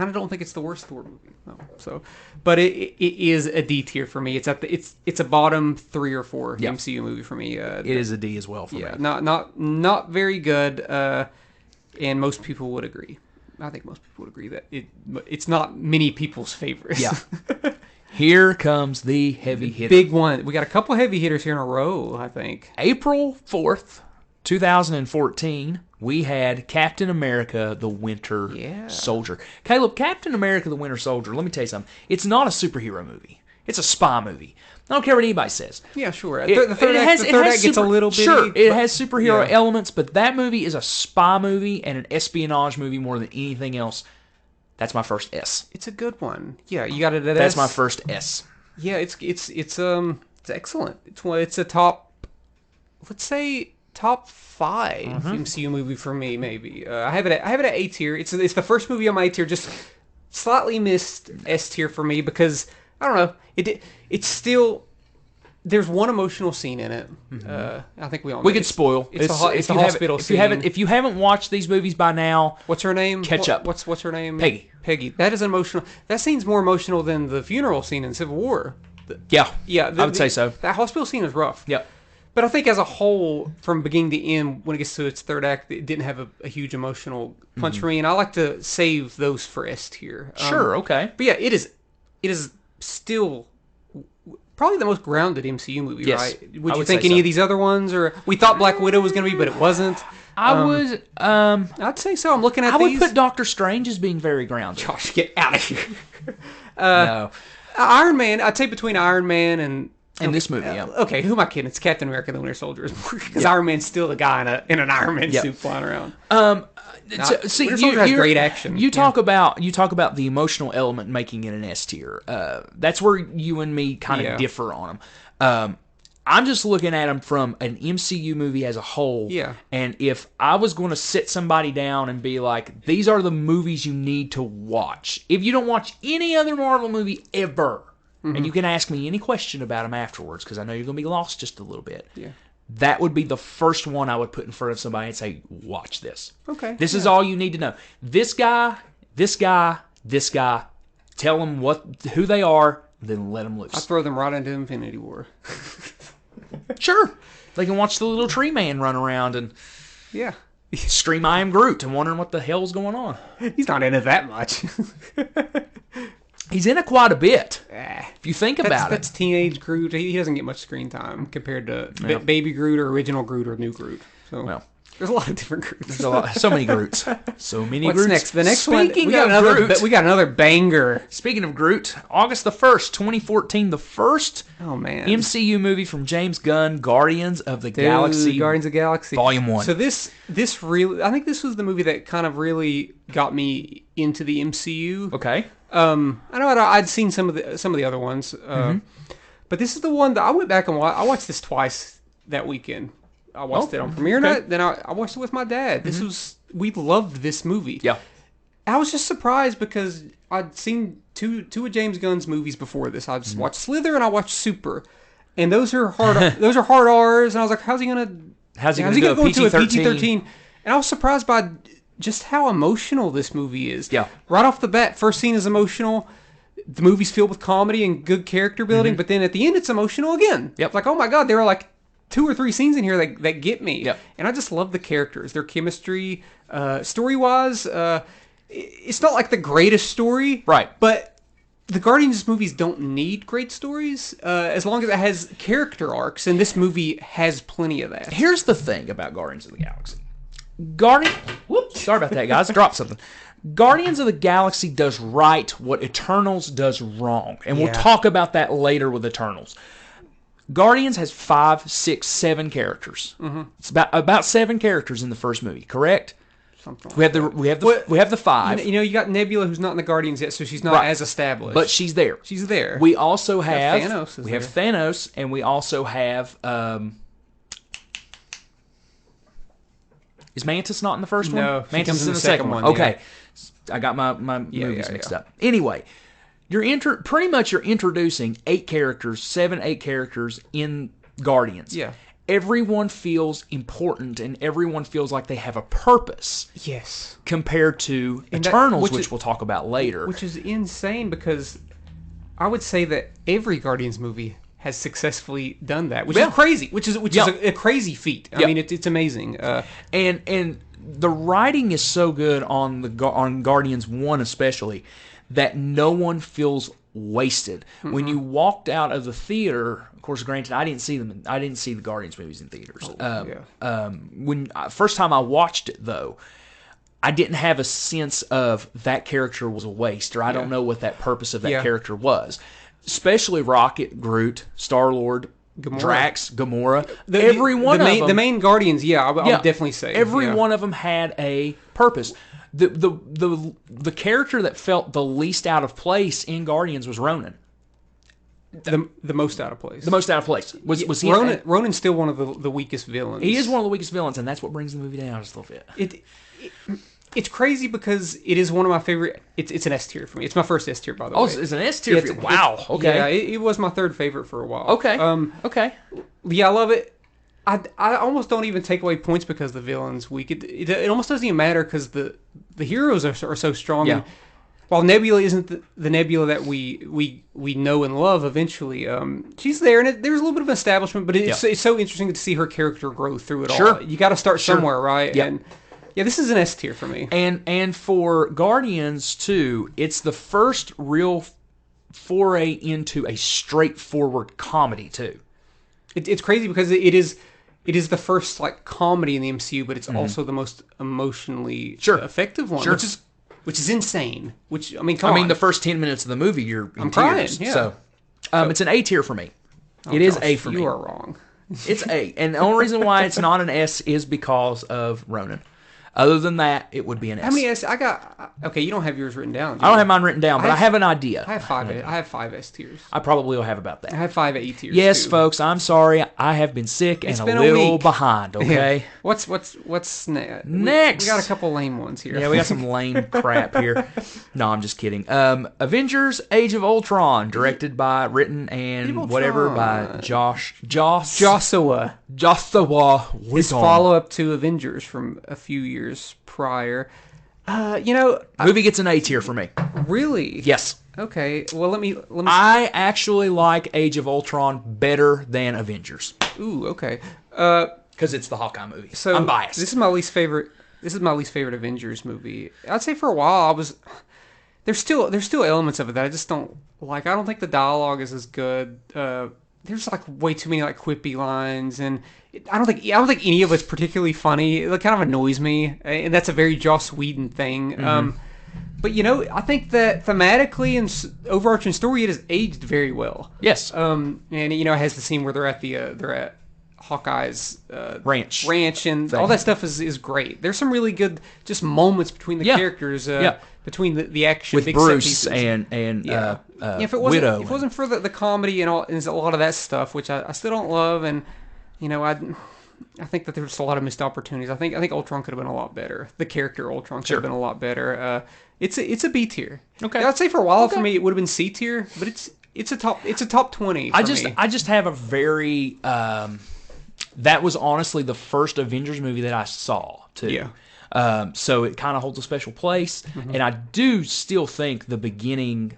of don't think it's the worst Thor movie. No. So, but it is a D tier for me. It's a bottom 3 or 4 Yeah. MCU movie for me. It is a D as well for Yeah, me. not very good, and most people would agree. I think most people would agree that it's not many people's favorites. Yeah. Here comes the heavy hitter. Big one. We got a couple heavy hitters here in a row, I think. April 4th, 2014, we had Captain America, the Winter Yeah. Soldier. Caleb, Captain America, the Winter Soldier, let me tell you something. It's not a superhero movie. It's a spy movie. I don't care what anybody says. Yeah, sure. It- The third it act, has- the it third has act gets a super- little bitty. Sure, it but- has superhero yeah. elements, but that movie is a spy movie and an espionage movie more than anything else. That's my first S. It's a good one. Yeah, you got it at That's S. my first S. Yeah, it's excellent. It's a top, let's say top 5 Mm-hmm. MCU movie for me. Maybe I have it at A tier. It's the first movie on my A tier. Just slightly missed S tier for me because I don't know. It's still. There's one emotional scene in it. I think we all. We know. could spoil. It's a if you hospital haven't- scene. If you haven't watched these movies by now, What's her name? Catch up. What's her name? Peggy. Peggy. That is emotional. That scene's more emotional than the funeral scene in Civil War. yeah, Yeah, I would say so. That hospital scene is rough. Yep. But I think as a whole, from beginning to end, when it gets to its third act, it didn't have a huge emotional punch for me, and I like to save those for S tier. Sure. Okay. But yeah, it is still probably the most grounded MCU movie, Yes, right? I Would you would think say any so. of these other ones, or we thought Black Widow was going to be, but it wasn't? I would. I'd say so. I'm looking at I would these. put Doctor Strange as being very grounded. Josh, get out of here. No. Iron Man. I'd say between Iron Man and. In this movie, yeah. Okay, who am I kidding? It's Captain America: The Winter Soldier, because Iron Man's still the guy in an Iron Man Yep. suit flying around. See, Winter Soldier has great action. You talk about the emotional element making it an S tier. That's where you and me kind of Yeah. differ on them. I'm just looking at them from an MCU movie as a whole. Yeah. And if I was going to sit somebody down and be like, these are the movies you need to watch. If you don't watch any other Marvel movie ever, and you can ask me any question about them afterwards, because I know you're going to be lost just a little bit. Yeah. That would be the first one I would put in front of somebody and say, watch this. Okay. This is all you need to know. This guy, this guy, this guy. Tell them who they are, then let them I loose. throw them right into Infinity War. Sure. They can watch the little tree man run around and Yeah. scream, I am Groot, and wondering what the hell's going on. He's not in it that much. He's in it quite a bit, Ah, if you think about that's it. teenage Groot. He doesn't get much screen time compared to Yeah. Baby Groot or original Groot or new Groot. So Well, there's a lot of different Groots. there's a lot, so many Groots. So many What's Groots. next? The next one. Speaking We got of another. Groot, We got another banger. Speaking of Groot, August the 1st, 2014, the first Oh man. MCU movie from James Gunn, Guardians of the Dude, Galaxy, Guardians of the Galaxy, Volume 1. So this really, I think this was the movie that kind of really got me into the MCU. Okay. I know I'd seen some of the other ones, but this is the one that I went back and I watched this twice that weekend. I watched it on premiere okay. night, then I watched it with my dad. We loved this movie. Yeah. I was just surprised because I'd seen two of James Gunn's movies before this. I just watched Slither and I watched Super, and those are hard R's. And I was like, how's he gonna do go into a PG-13? PG-13? And I was surprised by just how emotional this movie is. Yeah. Right off the bat, first scene is emotional. The movie's filled with comedy and good character building, but then at the end, it's emotional again. Yep. It's like, oh my god, there are like 2 or 3 scenes in here that get me. Yep. And I just love the characters, their chemistry, story-wise. It's not like the greatest story, Right. But the Guardians movies don't need great stories as long as it has character arcs, and this movie has plenty of that. Here's the thing about Guardians of the Galaxy. Whoops, sorry about that, guys. Dropped something. Guardians of the Galaxy does right what Eternals does wrong. And we'll Yeah. talk about that later with Eternals. Guardians has 5, 6, 7 characters. It's about 7 characters in the first movie, correct? Something like We have the 5, you know, you got Nebula, who's not in the Guardians yet, so she's not Right. as established. but she's there. she's there. We also have Thanos is we have Thanos, and we also have is Mantis not in the first one? No, she Mantis comes is in in the the second second one. one, Okay, I got my movies mixed up. Anyway, you're pretty much introducing 8 characters, 7, 8 characters in Guardians. Yeah. Everyone feels important, and everyone feels like they have a purpose yes. compared to And that- Eternals, which which is- we'll talk about later. Which is insane because I would say that every Guardians movie has successfly done that, which Yeah. is crazy. Which is Yeah. a crazy feat. I Yeah. mean, it's amazing. And the writing is so good on Guardians 1 especially that no one feels wasted. When you walked out of the theater, of course, granted, I didn't see the Guardians movies in theaters. When first time I watched it though, I didn't have a sense of that character was a waste, or I don't know what that purpose of that Yeah. character was. especially Rocket, Groot, Star-Lord, Gamora. Drax, Gamora. Every one of them. The main Guardians, I would definitely say. Every one of them had a purpose. The character that felt the least out of place in Guardians was Ronan. The most out of place. The most out of place was he. Ronan's still one of the weakest villains. He is one of the weakest villains, and that's what brings the movie down just a little bit. It's crazy because it is one of my favorite. It's an S tier for me. It's my first S tier, by the way. Oh, it's an S tier for you. Wow. Okay. Yeah, it was my third favorite for a while. Okay. Okay. Yeah, I love it. I almost don't even take away points because the villain's weak. It almost doesn't even matter because the heroes are so strong. Yeah. And while Nebula isn't the Nebula that we know and love, eventually, she's there, and there's a little bit of establishment, but it's so interesting to see her character grow through it all. You got to start somewhere, right? Yep. And yeah, this is an S tier for me. And for Guardians too, it's the first real foray into a straightforward comedy too. It's crazy because it is the first like comedy in the MCU, but it's also the most emotionally effective one, which is insane. Which I mean, come on. The first 10 minutes of the movie, you're in tears. Crying. Yeah. So, it's an A tier for me. It is A for me. You are wrong. It's A, and the only reason why it's not an S is because of Ronan. Other than that, it would be an S. How many S? I got. Okay, you don't have yours written down. I don't have mine written down, but I have an idea. I have five. I have 5 S tiers. I probably will have about that. I have 5 A tiers. Yes, too. folks. I'm sorry. I have been sick and been a a little week. behind. Okay. What's next? Next, we got a couple lame ones here. Yeah, we got some lame crap here. No, I'm just kidding. Avengers: Age of Ultron, directed by, written, and whatever by Joshua Whedon. His follow-up to Avengers from a few years prior. Movie gets an A tier for me. Really? Yes. Okay. Well, let me. I actually like Age of Ultron better than Avengers. Ooh. Okay. Because it's the Hawkeye movie. So I'm biased. This is my least favorite. This is my least favorite Avengers movie. I'd say for a while I was. There's still elements of it that I just don't like. I don't think the dialogue is as good. There's like way too many like quippy lines, and I don't think any of it's particularly funny. It kind of annoys me, and that's a very Joss Whedon thing. Mm-hmm. But I think that thematically and overarching story, it has aged very well. Yes. And it has the scene where they're at Hawkeye's ranch, and all that stuff is great. There's some really good just moments between the characters. Between the action with big Bruce set pieces. and if it Widow. If it wasn't for the comedy and a lot of that stuff, which I still don't love, and I think that there's a lot of missed opportunities. I think Ultron could have been a lot better. The character Ultron could have been a lot better. It's a B tier. Okay. I'd say for a while for me it would have been C tier, but it's a top 20. For me. I just have a very that was honestly the first Avengers movie that I saw too. Yeah. So it kind of holds a special place, and I do still think the beginning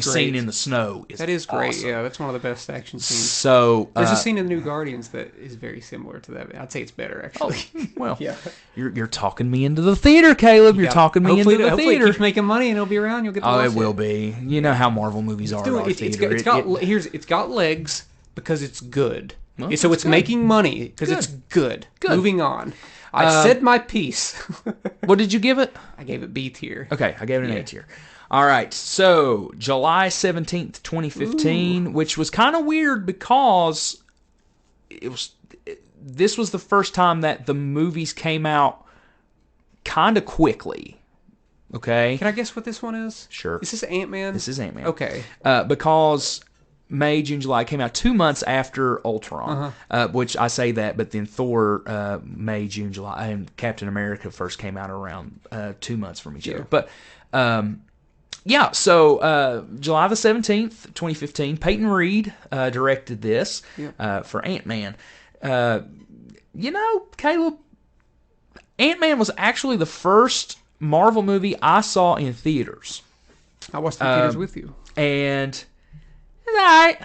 scene in the snow is great. Awesome. Yeah, that's one of the best action scenes. So there's a scene in the New Guardians that is very similar to that. I'd say it's better actually. Well, yeah. You're talking me into the theater, Caleb. You're talking me into the theater. Hopefully it keeps making money and it'll be around. You'll get to watch it will be. You know how Marvel movies are. It's got legs because it's good. Well, so it's making money because it's good. Moving on. I said my piece. What did you give it? I gave it B tier. Okay, I gave it an A tier. All right, so July 17th, 2015, which was kind of weird because this was the first time that the movies came out kind of quickly. Okay? Can I guess what this one is? Sure. Is this Ant-Man? This is Ant-Man. Okay. Because May, June, July came out 2 months after Ultron, which I say that, but then Thor, May, June, July, and Captain America first came out around 2 months from each other. But, so July the 17th, 2015, Peyton Reed directed this for Ant-Man. Caleb, Ant-Man was actually the first Marvel movie I saw in theaters. I watched the theaters with you. And... Right.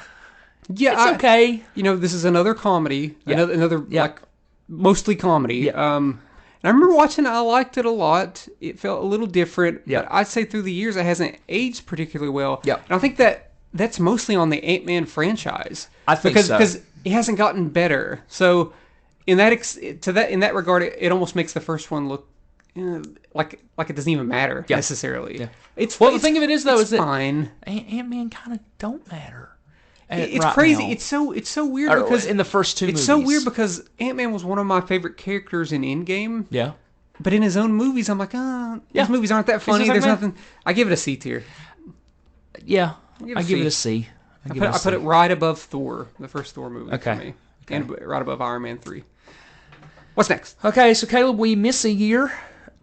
Yeah, it's okay. This is another comedy. Yeah. Another like mostly comedy. Yeah. And I remember watching it. I liked it a lot. It felt a little different. Yeah. But I'd say through the years it hasn't aged particularly well. Yeah. And I think that's mostly on the Ant-Man franchise. I think because it hasn't gotten better. So in that regard, it almost makes the first one look like it doesn't even matter necessarily. Yeah. It's Well, the thing of it is, though, is that fine. Ant-Man kind of don't matter. It's right crazy. now. It's so weird Or because in the first two it's movies. so weird because Ant-Man was one of my favorite characters in Endgame. Yeah. But in his own movies, I'm like, these movies aren't that funny. just like, There's man. nothing. I give it a C tier. Yeah. Give it I a give it a C. C. I put it right above Thor, the first Thor movie Okay. for me, and right above Iron Man 3. What's next? Okay, so Caleb, we miss a year,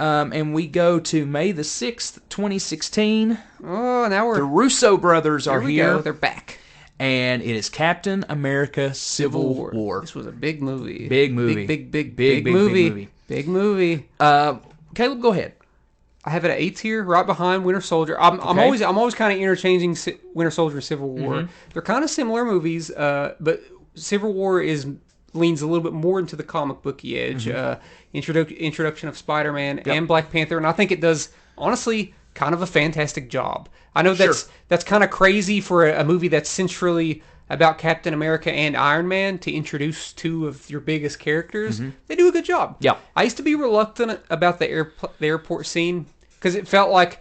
and we go to May the 6th, 2016. Oh, now we're The Russo brothers are here. We here, go. They're back. and it is Captain America: Civil War. This was a big movie. Big movie. Big movie. Big movie. Caleb, go ahead. I have it at A tier, right behind Winter Soldier. I'm always kind of interchanging Winter Soldier and Civil War. Mm-hmm. They're kind of similar movies, but Civil War leans a little bit more into the comic booky edge. Introduction of Spider-Man and Black Panther, and I think it does honestly kind of a fantastic job. I know that's kind of crazy for a movie that's centrally about Captain America and Iron Man to introduce two of your biggest characters. They do a good job. Yeah. I used to be reluctant about the airport scene because it felt like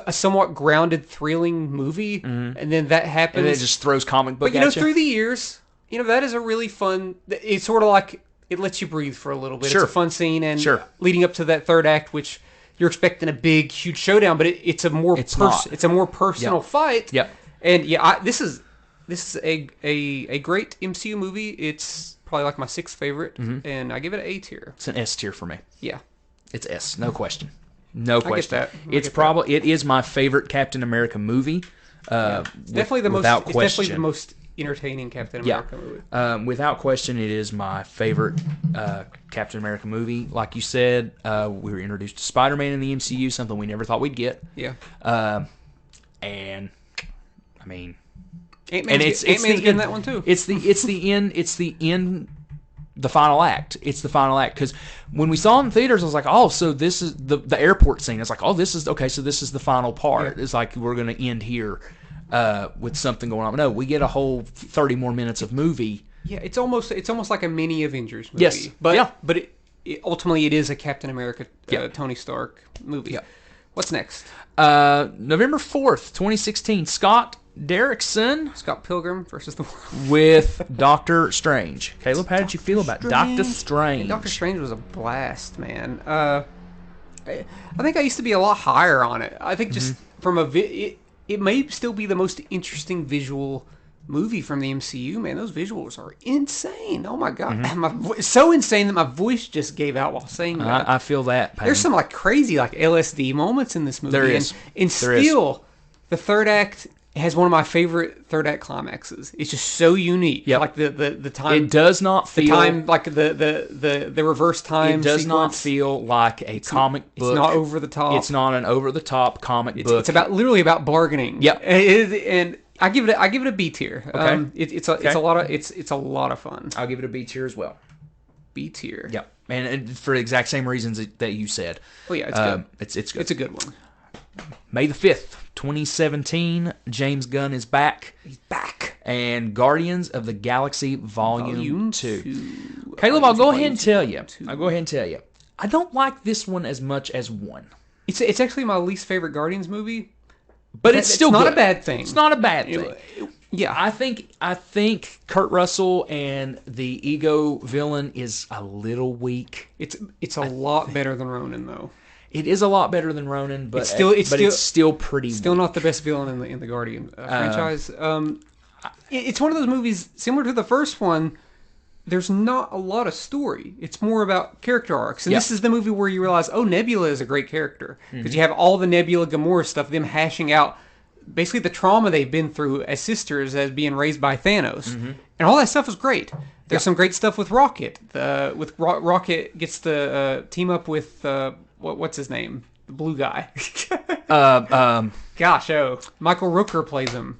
a somewhat grounded, thrilling movie, and then that happens. And then it just throws comic book but at you. through the years, that is a really fun. It's sort of like it lets you breathe for a little bit. Sure. It's a fun scene, and Sure. leading up to that third act, which you're expecting a big, huge showdown, but it's a more not. it's a more personal fight. Yep. And this is a great MCU movie. It's probably like my sixth favorite, and I give it an A tier. It's an S tier for me. Yeah. It's S, no question. No question. that. It is my favorite Captain America movie. Definitely the without most. question. It's definitely the most entertaining Captain America movie. Without question, it is my favorite Captain America movie. Like you said, we were introduced to Spider-Man in the MCU, something we never thought we'd get. Yeah. And I mean, Ant-Man's good in that one too. It's the end. The final act. It's the final act, because when we saw it in theaters, I was like, oh, so this is the airport scene. It's like, oh, this is okay. So this is the final part. Yeah. It's like we're going to end here with something going on. But no, we get a whole 30 more minutes of movie. Yeah, it's almost like a mini Avengers movie. Yes. But ultimately it is a Captain America Tony Stark movie. Yeah. What's next? November 4th, 2016. Scott Derrickson Scott Pilgrim versus the World. with Doctor Strange. Caleb, how did you feel about Doctor Strange? And Doctor Strange was a blast, man. I think I used to be a lot higher on it. I think just from it may still be the most interesting visual movie from the MCU, man. Those visuals are insane. Oh my god, so insane that my voice just gave out while saying that. I feel that pain. There's some crazy LSD moments in this movie. There is. And still, the third act has one of my favorite third act climaxes. It's just so unique. Yep. Like the time. It does not feel the time, like the reverse time. It does not sequence. feel like a comic book. It's not over the top. It's not an over the top comic book. It's literally about bargaining. Yep. And I give it a B tier. Okay. It's a lot of fun. I'll give it a B tier as well. B tier. Yep. And for the exact same reasons that you said. Oh yeah, it's good. It's good. It's a good one. May the 5th, 2017, James Gunn is back. He's back. And Guardians of the Galaxy Volume 2. 2. Caleb, I'll go ahead and tell you. Two. I don't like this one as much as 1. It's actually my least favorite Guardians movie. But it's still not good. a bad thing. It's not a bad thing. Yeah. I think Kurt Russell and the ego villain is a little weak. It's a lot better than Ronan though. It is a lot better than Ronan, but it's still pretty still weak. not the best villain in the Guardian franchise. It's one of those movies similar to the first one. There's not a lot of story. It's more about character arcs. And this is the movie where you realize, oh, Nebula is a great character. Because you have all the Nebula Gamora stuff, them hashing out basically the trauma they've been through as sisters as being raised by Thanos. And all that stuff is great. There's some great stuff with Rocket. Rocket gets to team up with, what's his name? The blue guy. Michael Rooker plays him.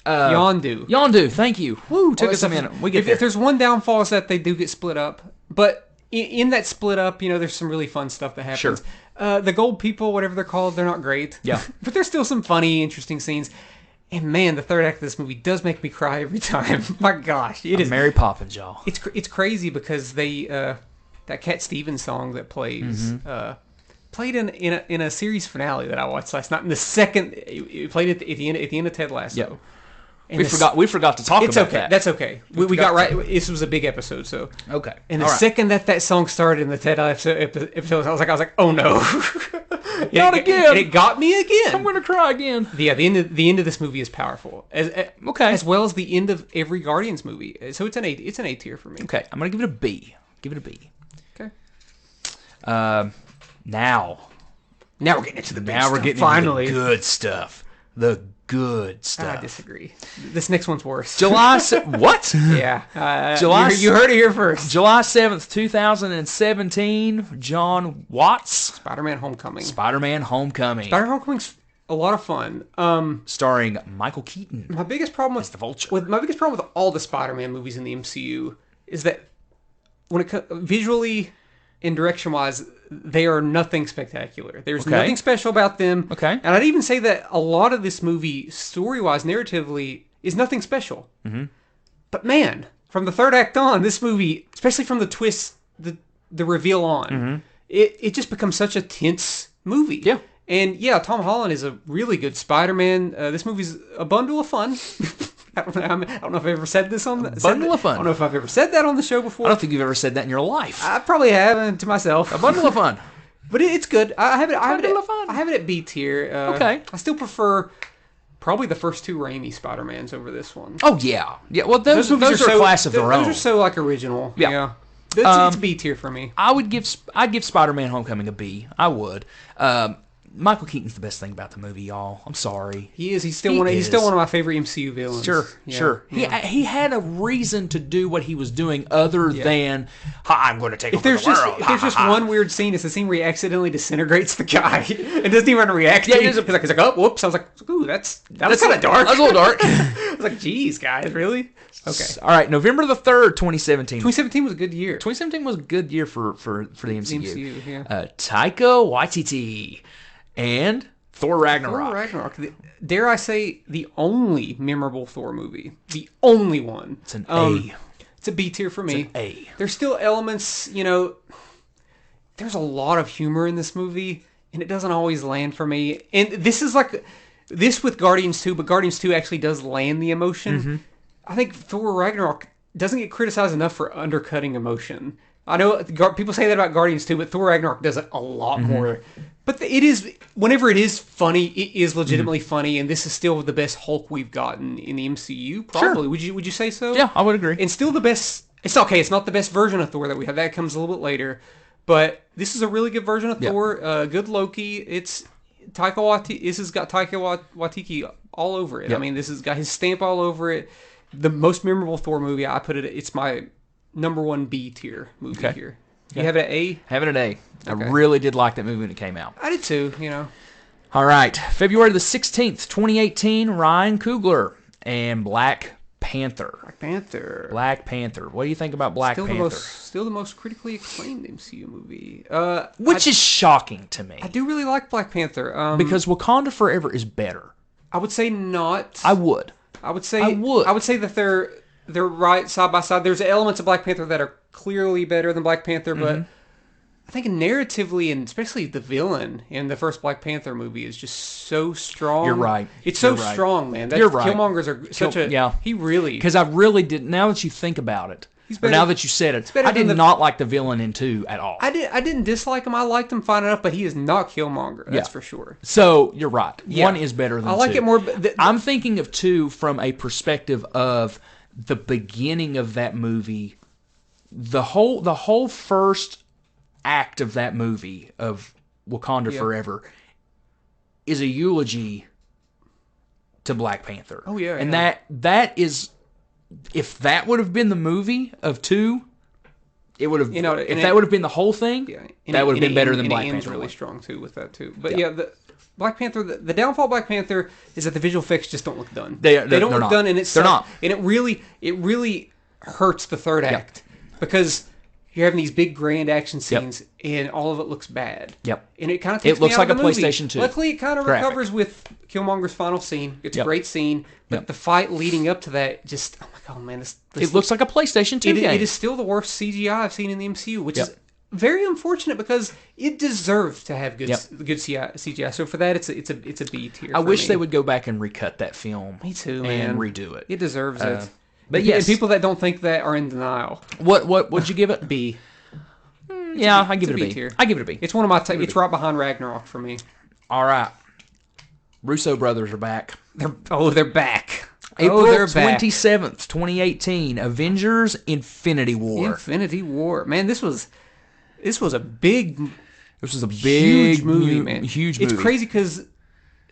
Yondu, thank you. Woo, took us a minute. We get there. If there's one downfall is that they do get split up. But in that split up, there's some really fun stuff that happens. Sure. The gold people, whatever they're called, they're not great. Yeah. But there's still some funny, interesting scenes. And man, the third act of this movie does make me cry every time. My gosh, it is Mary Poppins, y'all. It's crazy because they that Cat Stevens song that plays played in a series finale that I watched last night. In the second, it played at the end of Ted Lasso. Yep. And We forgot to talk it's about okay. that. That's okay. We got right. This was a big episode, so Okay. And the All right. second that song started in the Ted Lasso episode, I was like, oh no, Not again. And it got me again. I'm gonna cry again. Yeah, the end of this movie is powerful, as well as the end of every Guardians movie. So it's an A tier for me. Okay, I'm gonna give it a B. Give it a B. Okay. Now Now we're getting into the big we're stuff, getting finally. into the good stuff. The good I stuff. disagree. This next one's worse. What? Yeah. July- You heard it here first. July 7th, 2017. John Watts. Spider-Man: Homecoming. Spider-Man: Homecoming. Spider-Man: Homecoming's a lot of fun. Starring Michael Keaton. My biggest problem the Vulture. with all the Spider-Man movies in the MCU is that when it visually and direction-wise, they are nothing spectacular. There's Okay. nothing special about them. Okay. And I'd even say that a lot of this movie, story-wise, narratively, is nothing special. Mm-hmm. But man, from the third act on, this movie, especially from the twist, the reveal on, it just becomes such a tense movie. Yeah. And yeah, Tom Holland is a really good Spider-Man. This movie's a bundle of fun. I don't know if I've ever said this on the bundle of fun. I don't know if I've ever said that on the show before. I don't think you've ever said that in your life. I probably have to myself. A bundle of fun. But it's good. I have it. Bundle of fun. I have it at B tier. Okay. I still prefer probably the first two Raimi Spider-Mans over this one. Oh yeah, yeah. Well, those are so, a class of their own. Those are so like original. Yeah. It's B tier for me. I'd give Spider-Man: Homecoming a B. I would. Michael Keaton's the best thing about the movie, y'all. I'm sorry. He is. He's still He one. He's still is. one of my favorite MCU villains. Sure, Yeah. sure. Yeah. He had a reason to do what he was doing other than, I'm going to take over There's the just world. there's just one weird scene. It's the scene where he accidentally disintegrates the guy and doesn't even react. Yeah, to he it. doesn't- He's like, oh, whoops. I was like, ooh, that was kind of dark. That's a little dark. I was like, geez, guys, really? Okay. All right, November the 3rd, 2017. 2017 was a good year. 2017 was a good year for the MCU. MCU, yeah. Taika Waititi and Thor Ragnarok. Thor Ragnarok. Dare I say the only memorable Thor movie? The only one. It's an A. It's a B tier for me. It's an A. There's still elements, there's a lot of humor in this movie, and it doesn't always land for me. And this is like this with Guardians 2, but Guardians 2 actually does land the emotion. Mm-hmm. I think Thor Ragnarok doesn't get criticized enough for undercutting emotion. I know people say that about Guardians 2, but Thor Ragnarok does it a lot Mm-hmm. more. But it is, whenever it is funny, it is Mm-hmm. legitimately funny, and this is still the best Hulk we've gotten in the MCU. Probably. Sure. Would you say so? Yeah, I would agree. And still the best. It's okay. It's not the best version of Thor that we have. That comes a little bit later. But this is a really good version of Yeah. Thor. Good Loki. It's Taika Waititi. This has got Taika Waititi all over it. Yep. I mean, this has got his stamp all over it. The most memorable Thor movie. I put it. It's my number one B tier movie Okay. here. You have it at A? Having an A. I Okay. really did like that movie when it came out. I did too. All right, February the 16th, 2018, Ryan Coogler and Black Panther. Black Panther. Black Panther. What do you think about Black Panther? Still the most critically acclaimed MCU movie. Which is shocking to me. I do really like Black Panther. Because Wakanda Forever is better. I would say not. I would. I would say I would. say that they're right side by side. There's elements of Black Panther that are clearly better than Black Panther, but Mm-hmm. I think narratively and especially the villain in the first Black Panther movie is just so strong. You're right. It's so You're right. strong, man. You're right. Killmongers are such a yeah. He really Because I really did. Now that you think about it, better- now that you said it, better I did than not like the villain in 2 at all. I didn't dislike him. I liked him fine enough, but he is not Killmonger. That's Yeah. for sure. So you're right. Yeah. 1 is better than 2. I like it more. But I'm thinking of 2 from a perspective of the beginning of that movie. The whole first act of that movie of Wakanda Yeah. Forever is a eulogy to Black Panther. Oh, yeah, and yeah. that is, if that would have been the movie of 2, it would have. You know, if and that it- would have been the whole thing, Yeah, that would have been better than and Black it ends Panther. really 1. strong too with that too. But yeah, the Black Panther. The downfall of Black Panther is that the visual effects just don't look done. They don't they're look not. done, and it's They're not. And it really hurts the third act because you're having these big grand action scenes and all of it looks bad. Yep. And it kind of takes It looks me out like of a the movie. PlayStation 2 Luckily, it kind of graphic. recovers with Killmonger's final scene. It's Yep. a great scene, but Yep. the fight leading up to that just oh my god, man, this It looks like a PlayStation 2 game. it is still the worst CGI I've seen in the MCU, which Yep. is very unfortunate because it deserves to have good Yep. good CGI. So for that, it's a B tier. I for wish me. they would go back and recut that film. Me too, And man. redo it. It deserves it. but and, yes. and people that don't think that are in denial. What would you give it? B. Yeah, I give it's it a a B B. tier. I give it a B. It's one of my. It's right behind Ragnarok for me. All right. Russo brothers are back. They're back. April they're back. 27th, 2018. Avengers: Infinity War. Infinity War. Man, this was a big, This was a big huge movie, man. Huge movie. It's crazy because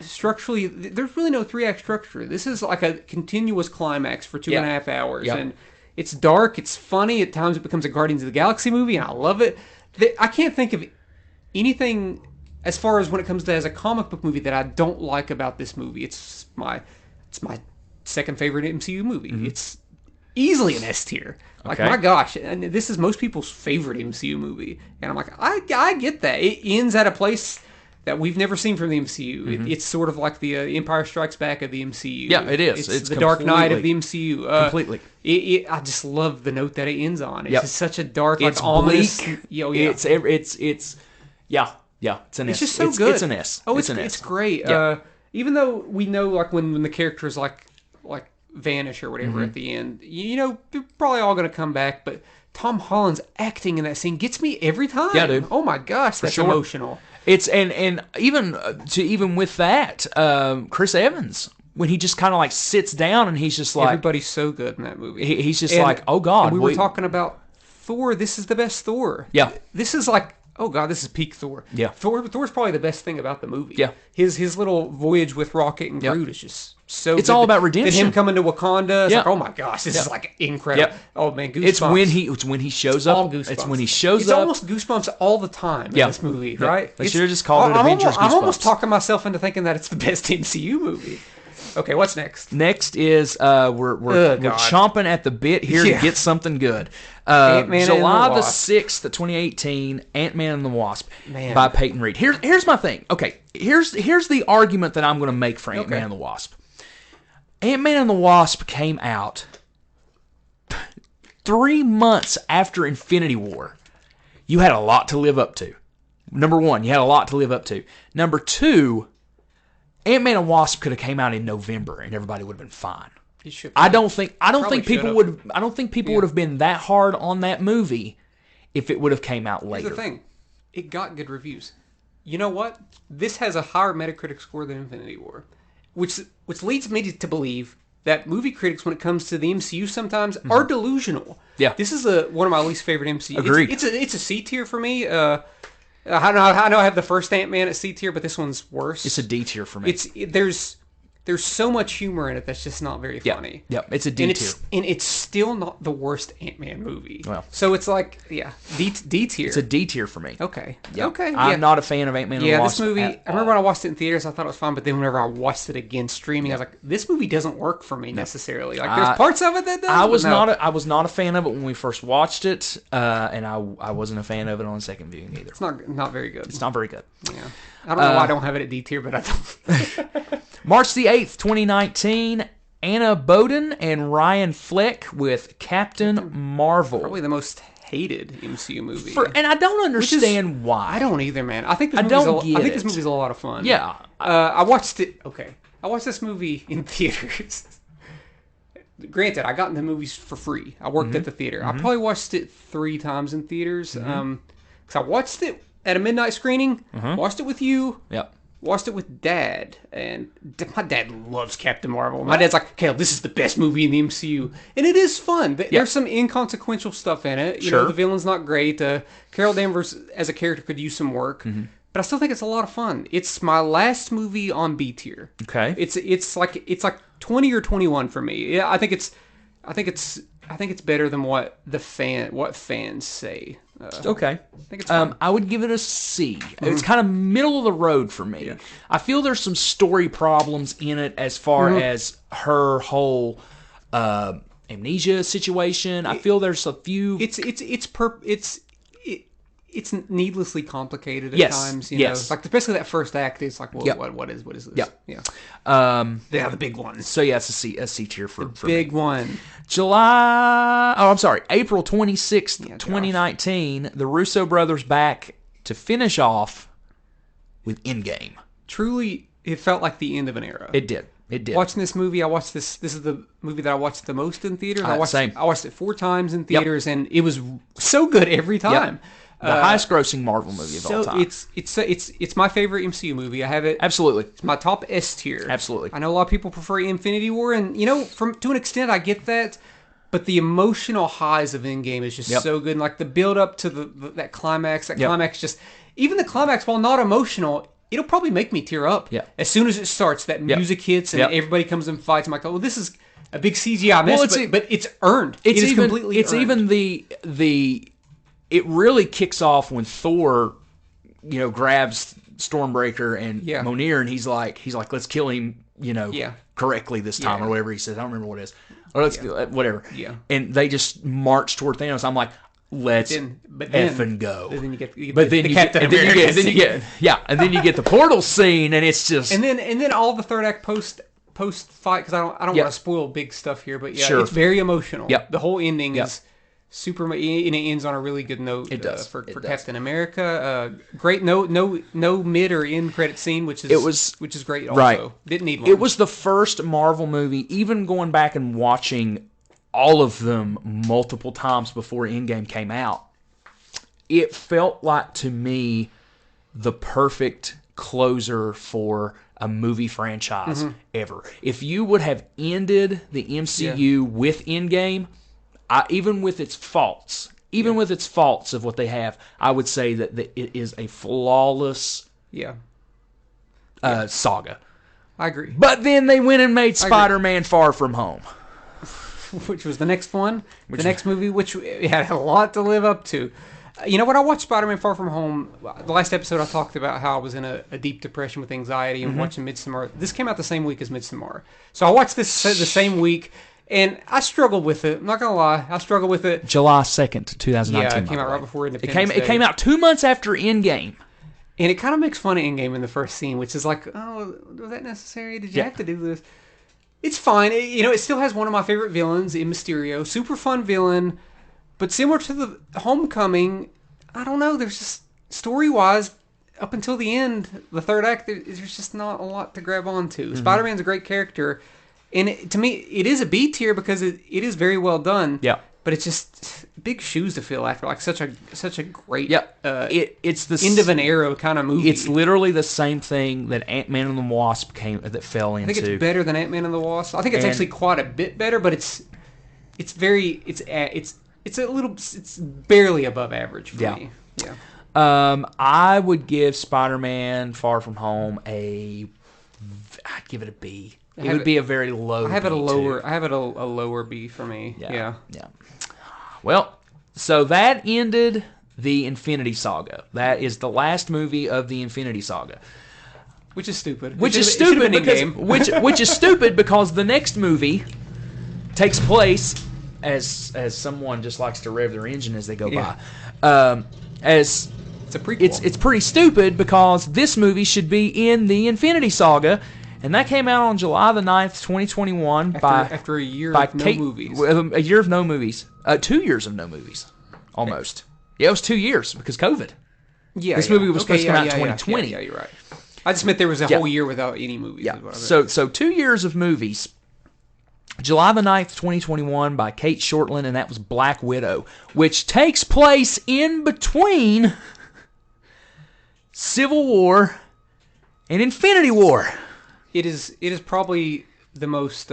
structurally, there's really no 3-act structure. This is like a continuous climax for 2.5 hours, Yep. and it's dark. It's funny. At times, it becomes a Guardians of the Galaxy movie, and I love it. I can't think of anything as far as when it comes to as a comic book movie that I don't like about this movie. It's my second favorite MCU movie. It's easily an S tier. Like, Okay. my gosh, and this is most people's favorite MCU movie. And I'm like, I get that. It ends at a place that we've never seen from the MCU. It's sort of like the Empire Strikes Back of the MCU. Yeah, it is. It's It's the Dark Knight of the completely- MCU. completely. I just love the note that it ends on. It's Yep. just such a dark, It's like ominous. bleak. Yeah, yeah. It's yeah. It's an S. It's just so good. It's an S. Oh, it's an it's S. great. Yeah. Even though we know, like, when the characters like vanish or whatever Mm-hmm. at the end, you know, they're probably all going to come back. But Tom Holland's acting in that scene gets me every time. Yeah, dude. Oh my gosh, that's sure. emotional. It's and even with that, Chris Evans, when he just kind of like sits down and he's just like Everybody's so good in that movie. he's just And- like, oh God, and we were wait. talking about Thor. This is the best Thor. Yeah. This is like, oh God, this is peak Thor. Yeah. Thor's probably the best thing about the movie. Yeah. His little voyage with Rocket and Yeah. Groot is just so. It's good. all about Then redemption. him coming to Wakanda. It's Yeah. like, oh my gosh, this is like incredible. Yeah. Oh man, goosebumps. It's when he shows all up. goosebumps. It's when he shows It's up. almost goosebumps all the time in Yeah. this movie, Yeah. right? They It's- should have just called it I'm Avengers I'm almost Goosebumps. talking myself into thinking that it's the best MCU movie. Okay, what's next? Next is we're God. chomping at the bit here Yeah. to get something good. Ant-Man and the July the Wasp. 6th, 2018, Ant-Man and the Wasp Man. by Peyton Reed. Here's my thing. Okay, here's the argument that I'm going to make for Ant-Man Okay. and the Wasp. Ant-Man and the Wasp came out 3 months after Infinity War. You had a lot to live up to. Number one, you had a lot to live up to. Number two, Ant-Man and Wasp could have came out in November and everybody would have been fine. You should. I don't think Probably people should've. would have been that hard on that movie if it would have came out later. Here's the thing. It got good reviews. You know what? This has a higher Metacritic score than Infinity War, which leads me to believe that movie critics, when it comes to the MCU, sometimes are delusional. Yeah. This is one of my least favorite MCU. Agreed. It's a C tier for me. I know I have the first Ant-Man at C tier, but this one's worse. It's a D tier for me. There's so much humor in it that's just not very funny. Yep, it's a D And tier. it's still not the worst Ant-Man movie. Well. So it's like, yeah, D tier. It's a D tier for me. Okay. Yep. Okay. I'm yeah. not a fan of Ant-Man and the Yeah, Wasp. this movie. I at remember all. when I watched it in theaters, I thought it was fun, but then whenever I watched it again streaming, I was like, "This movie doesn't work for me necessarily." Like, there's parts of it that does. I was but no. I was not a fan of it when we first watched it, and I wasn't a fan of it on second viewing either. It's not very good. It's not very good. Yeah. I don't know why I don't have it at D tier, but I don't. March the 8th, 2019, Anna Boden and Ryan Fleck with Captain Marvel. Probably the most hated MCU movie. And I don't understand why. I don't either, man. I think this I movie's don't get I think this it. movie's a lot of fun. Yeah. I watched it. Okay, I watched this movie in theaters. Granted, I got into movies for free. I worked Mm-hmm. at the theater. I probably watched it 3 times in theaters. Because I watched it at a midnight screening. Mm-hmm. Watched it with you. Yep. Watched it with Dad, and my dad loves Captain Marvel. My dad's like, "Caleb, this is the best movie in the MCU," and it is fun. There's some inconsequential stuff in it. You know, Sure. the villain's not great. Carol Danvers as a character could use some work, but I still think it's a lot of fun. It's my last movie on B tier. Okay. It's like 20 or 21 for me. Yeah, I think it's better than what fans say. Okay. I think it's fun. I would give it a C. It's kind of middle of the road for me. I feel there's some story problems in it as far as her whole it's needlessly complicated at Yes, times. You yes. know, like especially that first act. It's like, well, Yep. what is this? Yep. Yeah, Yeah, the big ones. so yeah, it's a C tier for Big me. one. April 26th, Yeah, Josh. 2019, the Russo brothers back to finish off with Endgame. Truly, it felt like the end of an era. It did. Watching this movie, I watched this. This is the movie that I watched the most in theaters. Same. I watched it 4 times in theaters, and it was so good every time. The highest grossing Marvel movie of all time. It's my favorite MCU movie. I have it. Absolutely. It's my top S tier. Absolutely. I know a lot of people prefer Infinity War, and to an extent, I get that. But the emotional highs of Endgame is just so good, and like the build up to that climax. That climax just even the climax, while not emotional, it'll probably make me tear up. Yeah. As soon as it starts, that music hits and everybody comes and fights. I'm like, oh, this is a big CGI mess, but it's earned. It's completely earned. even the it really kicks off when Thor, grabs Stormbreaker and Mjolnir, and he's like, let's kill him, correctly this time or whatever he says. I don't remember what it is. Or let's whatever. Yeah. And they just march toward Thanos. I'm like, let's effing go. Then you get the Captain America scene. And then you get the portal scene, and it's just and then all the third act post fight, because I don't want to spoil big stuff here, but it's very emotional. Yep. The whole ending is super, and it ends on a really good note. It does for Captain America. Great no mid or end credit scene, which is great. Also, right. Didn't need one. It was the first Marvel movie, even going back and watching all of them multiple times before Endgame came out. It felt like, to me, the perfect closer for a movie franchise ever. If you would have ended the MCU with Endgame, even with its faults of what they have, I would say that it is a flawless saga. I agree. But then they went and made Spider-Man Far From Home. Which was the next one, the next movie, which had a lot to live up to. When I watched Spider-Man Far From Home, the last episode I talked about how I was in a deep depression with anxiety and watching Midsommar. This came out the same week as Midsommar. So I watched this the same week, and I struggled with it. I'm not going to lie. I struggled with it. July 2nd, 2019. Yeah, it came out right before Independence Day. It came out 2 months after Endgame. And it kind of makes fun of Endgame in the first scene, which is like, oh, was that necessary? Did you have to do this? It's fine. It still has one of my favorite villains in Mysterio. Super fun villain. But similar to the Homecoming, I don't know. There's just, story-wise, up until the end, the third act, there's just not a lot to grab onto. Spider-Man's a great character. And to me, it is a B tier because it is very well done. Yeah. But it's just big shoes to fill after like such a great it's the end of an era kind of movie. It's literally the same thing that Ant-Man and the Wasp that fell into. I think it's better than Ant-Man and the Wasp. I think it's actually quite a bit better, but it's barely above average for me. Yeah. I would give Spider-Man Far From Home I'd give it a B. It would be a very low. I have it a B lower. too. I have it a lower B for me. Yeah. Well, so that ended the Infinity Saga. That is the last movie of the Infinity Saga. Which is stupid. Which is stupid because the next movie takes place as someone just likes to rev their engine as they go by. As it's a prequel. It's pretty stupid because this movie should be in the Infinity Saga. And that came out on July the 9th, 2021. After a year of no movies. A year of no movies. 2 years of no movies. Almost. Yeah, it was 2 years because COVID. Yeah. This movie was supposed to come out in 2020. Yeah, you're right. I just meant there was a whole year without any movies. Yeah. So 2 years of movies. July the 9th, 2021 by Kate Shortland, and that was Black Widow, which takes place in between Civil War and Infinity War. It is probably the most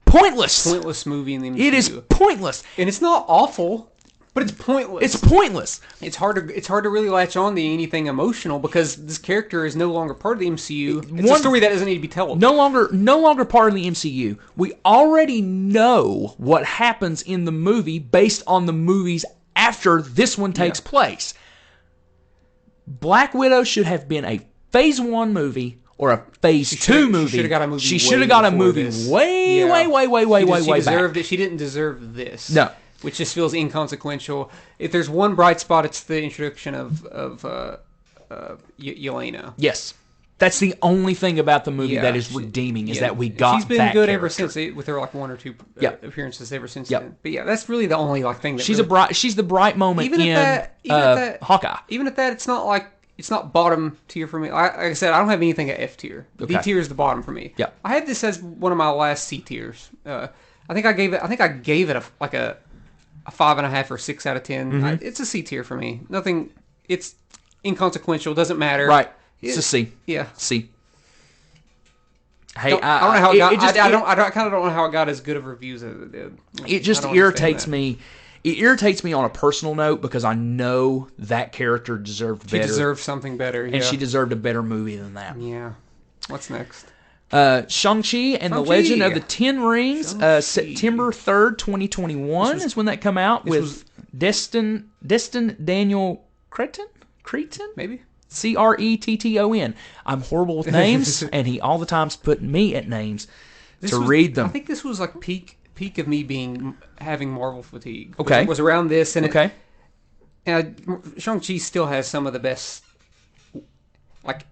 pointless movie in the MCU. It is pointless, and it's not awful, but it's pointless. It's pointless. It's hard to really latch on to anything emotional because this character is no longer part of the MCU. It's a story that doesn't need to be told. No longer part of the MCU. We already know what happens in the movie based on the movies after this one takes place. Black Widow should have been a Phase 1 movie. Or a Phase 2 movie. She should have got a movie way back. It. She didn't deserve this. No. which just feels inconsequential. If there's one bright spot, it's the introduction of Yelena. Yes. That's the only thing about the movie that is redeeming, is that we got She's been that good character. ever since, with her like 1 or 2 appearances ever since Yep. then. But yeah, that's really the only like thing that She's really, she's the bright moment Even in at that- Hawkeye. even at that, it's not bottom tier for me. Like I said, I don't have anything at F tier. Okay. D tier is the bottom for me. Yep. I had this as one of my last C tiers. I think I gave it a 5.5 or 6 out of 10. Mm-hmm. It's a C tier for me. Nothing. It's inconsequential. Doesn't matter. Right. It's a C. Yeah. C. Hey, I don't know how it got. I kind of don't know how it got as good of reviews as it did. It just I don't irritates understand me. It irritates me on a personal note because I know that character deserved that. She better. deserved something better. and she deserved a better movie than that. Yeah. What's next? Shang-Chi and the Shang-Chi. Legend of the Ten Rings, Shang-Chi. September 3rd, 2021 is when that come out with Destin Daniel Cretton? Maybe. Cretton. I'm horrible with names, and he all the time's putting me at names read them. I think this was like peak of me having Marvel fatigue. Okay. Was around this, and Okay. Shang-Chi still has some of the best, like,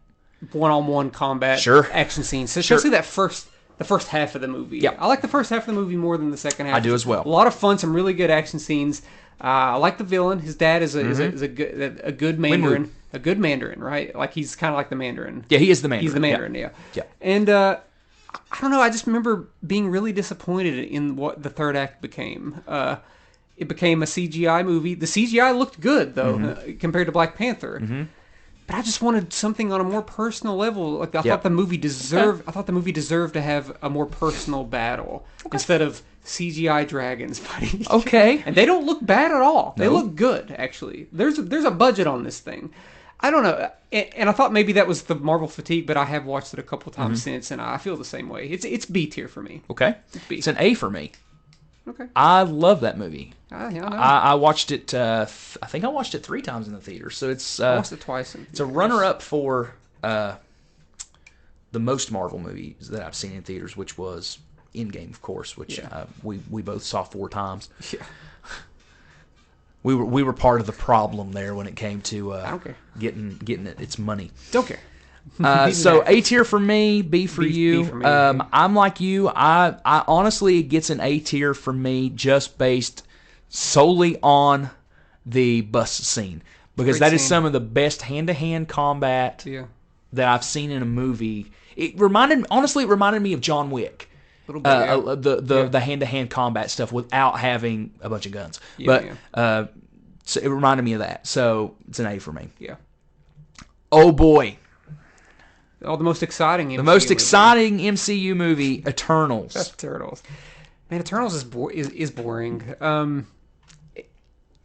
one-on-one combat Sure. action scenes. Especially the first half of the movie. Yep. I like the first half of the movie more than the second half. I do as well. A lot of fun, some really good action scenes. I like the villain. His dad is a good Mandarin. A good Mandarin, right? Like, he's kind of like the Mandarin. Yeah, he is the Mandarin. He's the Mandarin, yeah. Yeah. And I don't know. I just remember being really disappointed in what the third act became. It became a CGI movie. The CGI looked good though, compared to Black Panther. Mm-hmm. But I just wanted something on a more personal level. Like I thought the movie deserved. I thought the movie deserved to have a more personal battle instead of CGI dragons fighting each other. Okay. And they don't look bad at all. They No. look good, actually. There's a budget on this thing. I don't know, and I thought maybe that was the Marvel fatigue, but I have watched it a couple times since, and I feel the same way. It's B tier for me. Okay. B. It's an A for me. Okay. I love that movie. Yeah, I know. I watched it. I think I watched it 3 times in the theater. So it's I watched it twice. it's a runner-up for the most Marvel movies that I've seen in theaters, which was Endgame, of course, which we both saw 4 times. Yeah. We were part of the problem there when it came to I don't care. getting its money. Don't care. So A tier for me, B for you. B for me. I'm like you. I honestly, it gets an A tier for me just based solely on the bus scene, because Great that is scene. some of the best hand-to-hand combat Yeah. that I've seen in a movie. It reminded me of John Wick. A little bit. The hand-to-hand combat stuff without having a bunch of guns. Yeah, But so it reminded me of that. So it's an A for me. Yeah. Oh boy. Oh, the most exciting. The most exciting MCU movie, Eternals. Turtles. Man, Eternals is boring.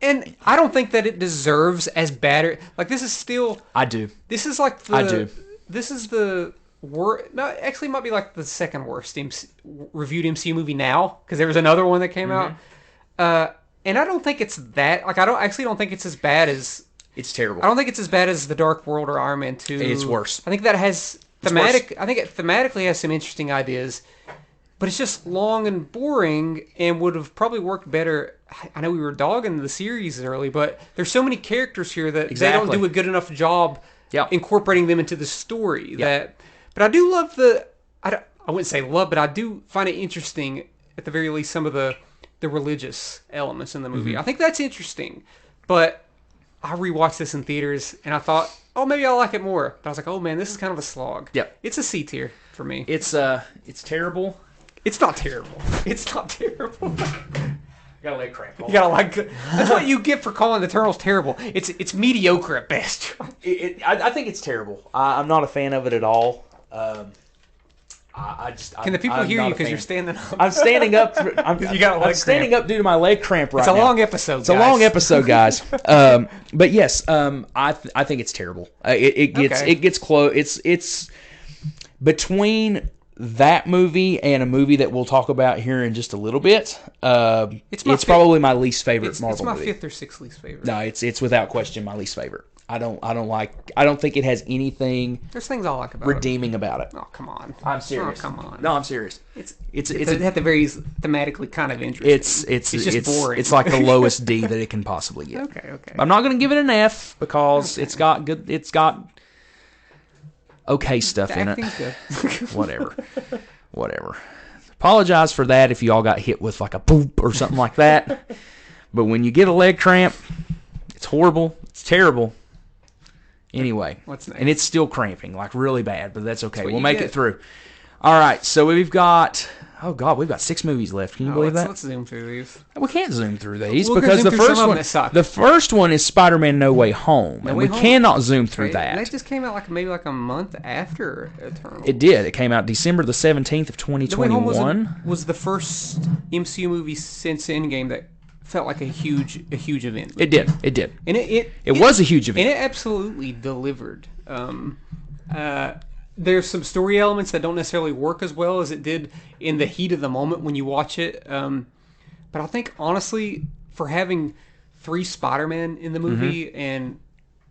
And I don't think that it deserves as bad. Like, this is still. I do. This is like the. I do. This is the worst. No, actually, it might be like the second worst reviewed MCU movie now, because there was another one that came out. And I don't think it's that. Like, I don't think it's as bad as. It's terrible. I don't think it's as bad as The Dark World or Iron Man 2. It's worse. I think that has worse. I think it thematically has some interesting ideas, but it's just long and boring and would have probably worked better. I know we were dogging the series early, but there's so many characters here that they don't Exactly. do a good enough job Yeah. incorporating them into the story. But I do love I wouldn't say love, but I do find it interesting, at the very least, some of the religious elements in the movie. I think that's interesting, but I rewatched this in theaters and I thought, oh, maybe I'll like it more. But I was like, oh man, this is kind of a slog. Yep. It's a C tier for me. It's terrible. It's not terrible. It's not terrible. Got a leg cramp. You gotta like. That's what you get for calling the Eternals terrible. It's mediocre at best. I think it's terrible. I'm not a fan of it at all. Can the people hear you because you're standing up? I'm standing up. I'm standing up due to my leg cramp right now. It's a long episode. It's a long episode, guys. But yes, I think it's terrible. It gets close. It's between that movie and a movie that we'll talk about here in just a little bit. It's probably my least favorite Marvel movie. It's my 5th or 6th least favorite. No, it's without question my least favorite. I don't think it has anything There's things I like about redeeming about it. Oh, come on. I'm serious. Oh, come on. No, I'm serious. It's at the very thematically kind of interesting. It's just boring. It's like the lowest D that it can possibly get. Okay. I'm not going to give it an F because it's got okay stuff in it. Acting's good. Whatever. Apologize for that if you all got hit with like a poop or something like that. But when you get a leg cramp, it's horrible. It's terrible. Anyway, What's next? And it's still cramping, like really bad, but that's okay. what We'll you make get. it through. All right, so we've got 6 movies left. Can you believe that? Let's zoom through these. We can't zoom through these We're gonna because zoom the through some first of them one, that suck. the first one is Spider-Man: No Way Home, and Way we Home? cannot zoom through Right? that. And that just came out maybe a month after Eternal. It did. It came out December the 17th of No Way Home 2021. was the first MCU movie since Endgame that felt like a huge event. It did. And it was a huge event. And it absolutely delivered. There's some story elements that don't necessarily work as well as it did in the heat of the moment when you watch it. But I think, honestly, for having 3 Spider-Man in the movie and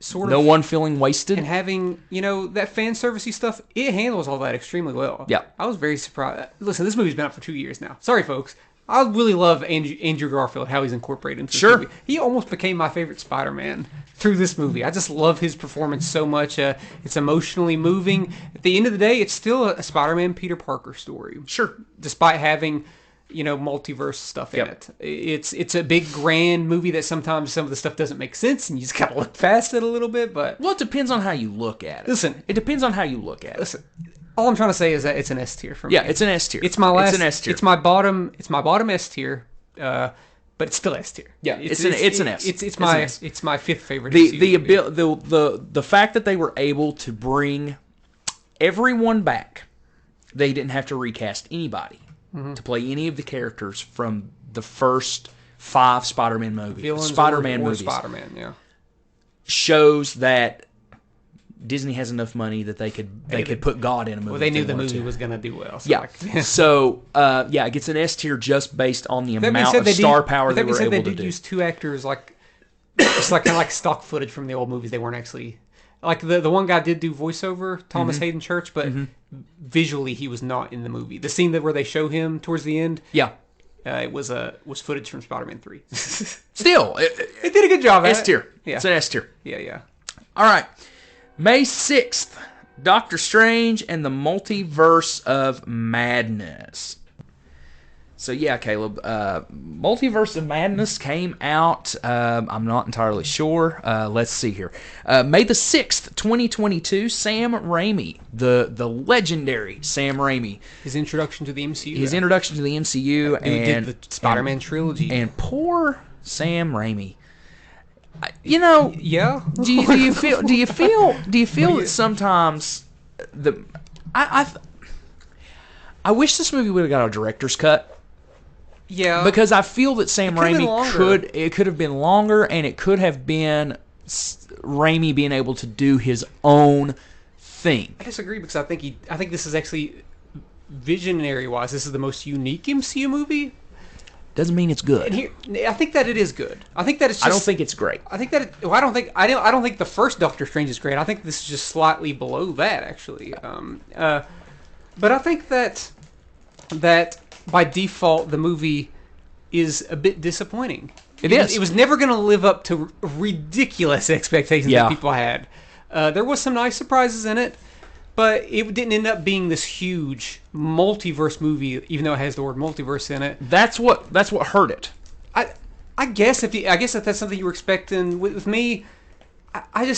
sort of... No one feeling wasted. And having, that fan servicey stuff, it handles all that extremely well. Yeah. I was very surprised. Listen, this movie's been out for 2 years now. Sorry, folks. I really love Andrew Garfield, how he's incorporated into this movie. He almost became my favorite Spider-Man through this movie. I just love his performance so much. It's emotionally moving. At the end of the day, it's still a Spider-Man Peter Parker story. Sure. Despite having, multiverse stuff in it. It's a big, grand movie that sometimes some of the stuff doesn't make sense, and you just gotta look past it a little bit, but... Well, it depends on how you look at it. Listen. It depends on how you look at it. Listen. All I'm trying to say is that it's an S tier for me. Yeah, it's an S tier. It's my last. It's an S tier. It's my bottom S tier, but it's still S tier. Yeah, it's an S. It's my 5th favorite. The fact that they were able to bring everyone back, they didn't have to recast anybody to play any of the characters from the first 5 Spider-Man movies. Spider-Man movies. Spider-Man, yeah. Shows that Disney has enough money that they could put God in a movie. Well, they knew the movie was going to do well. So yeah. So, it gets an S tier just based on the amount of star power they were able to do. They did use 2 actors, just kind of like stock footage from the old movies. They weren't actually... Like, the one guy did do voiceover, Thomas Hayden Church, but visually he was not in the movie. The scene where they show him towards the end... Yeah. It was footage from Spider-Man 3. Still. It did a good job at S tier. Yeah. It's an S tier. Yeah. All right. May 6th, Doctor Strange and the Multiverse of Madness. So, yeah, Caleb, Multiverse of Madness came out, I'm not entirely sure. Let's see here. May the 6th, 2022, Sam Raimi, the legendary Sam Raimi. His introduction to the MCU. His introduction to the MCU. And did the Spider-Man trilogy. And poor Sam Raimi. Yeah. Do you feel that sometimes I wish this movie would have got a director's cut. Yeah. Because I feel that Sam Raimi could have been longer, and it could have been Raimi being able to do his own thing. I disagree because I think this is actually visionary wise, this is the most unique MCU movie. Doesn't mean it's good. And here, I think that it is good. I think that it's just, I don't think it's great. I think that I don't think the first Doctor Strange is great. I think this is just slightly below that actually. But I think that by default the movie is a bit disappointing. It is. It was never going to live up to ridiculous expectations that people had. There was some nice surprises in it, but it didn't end up being this huge multiverse movie, even though it has the word multiverse in it. That's what hurt it. I guess if that's something you were expecting with me, I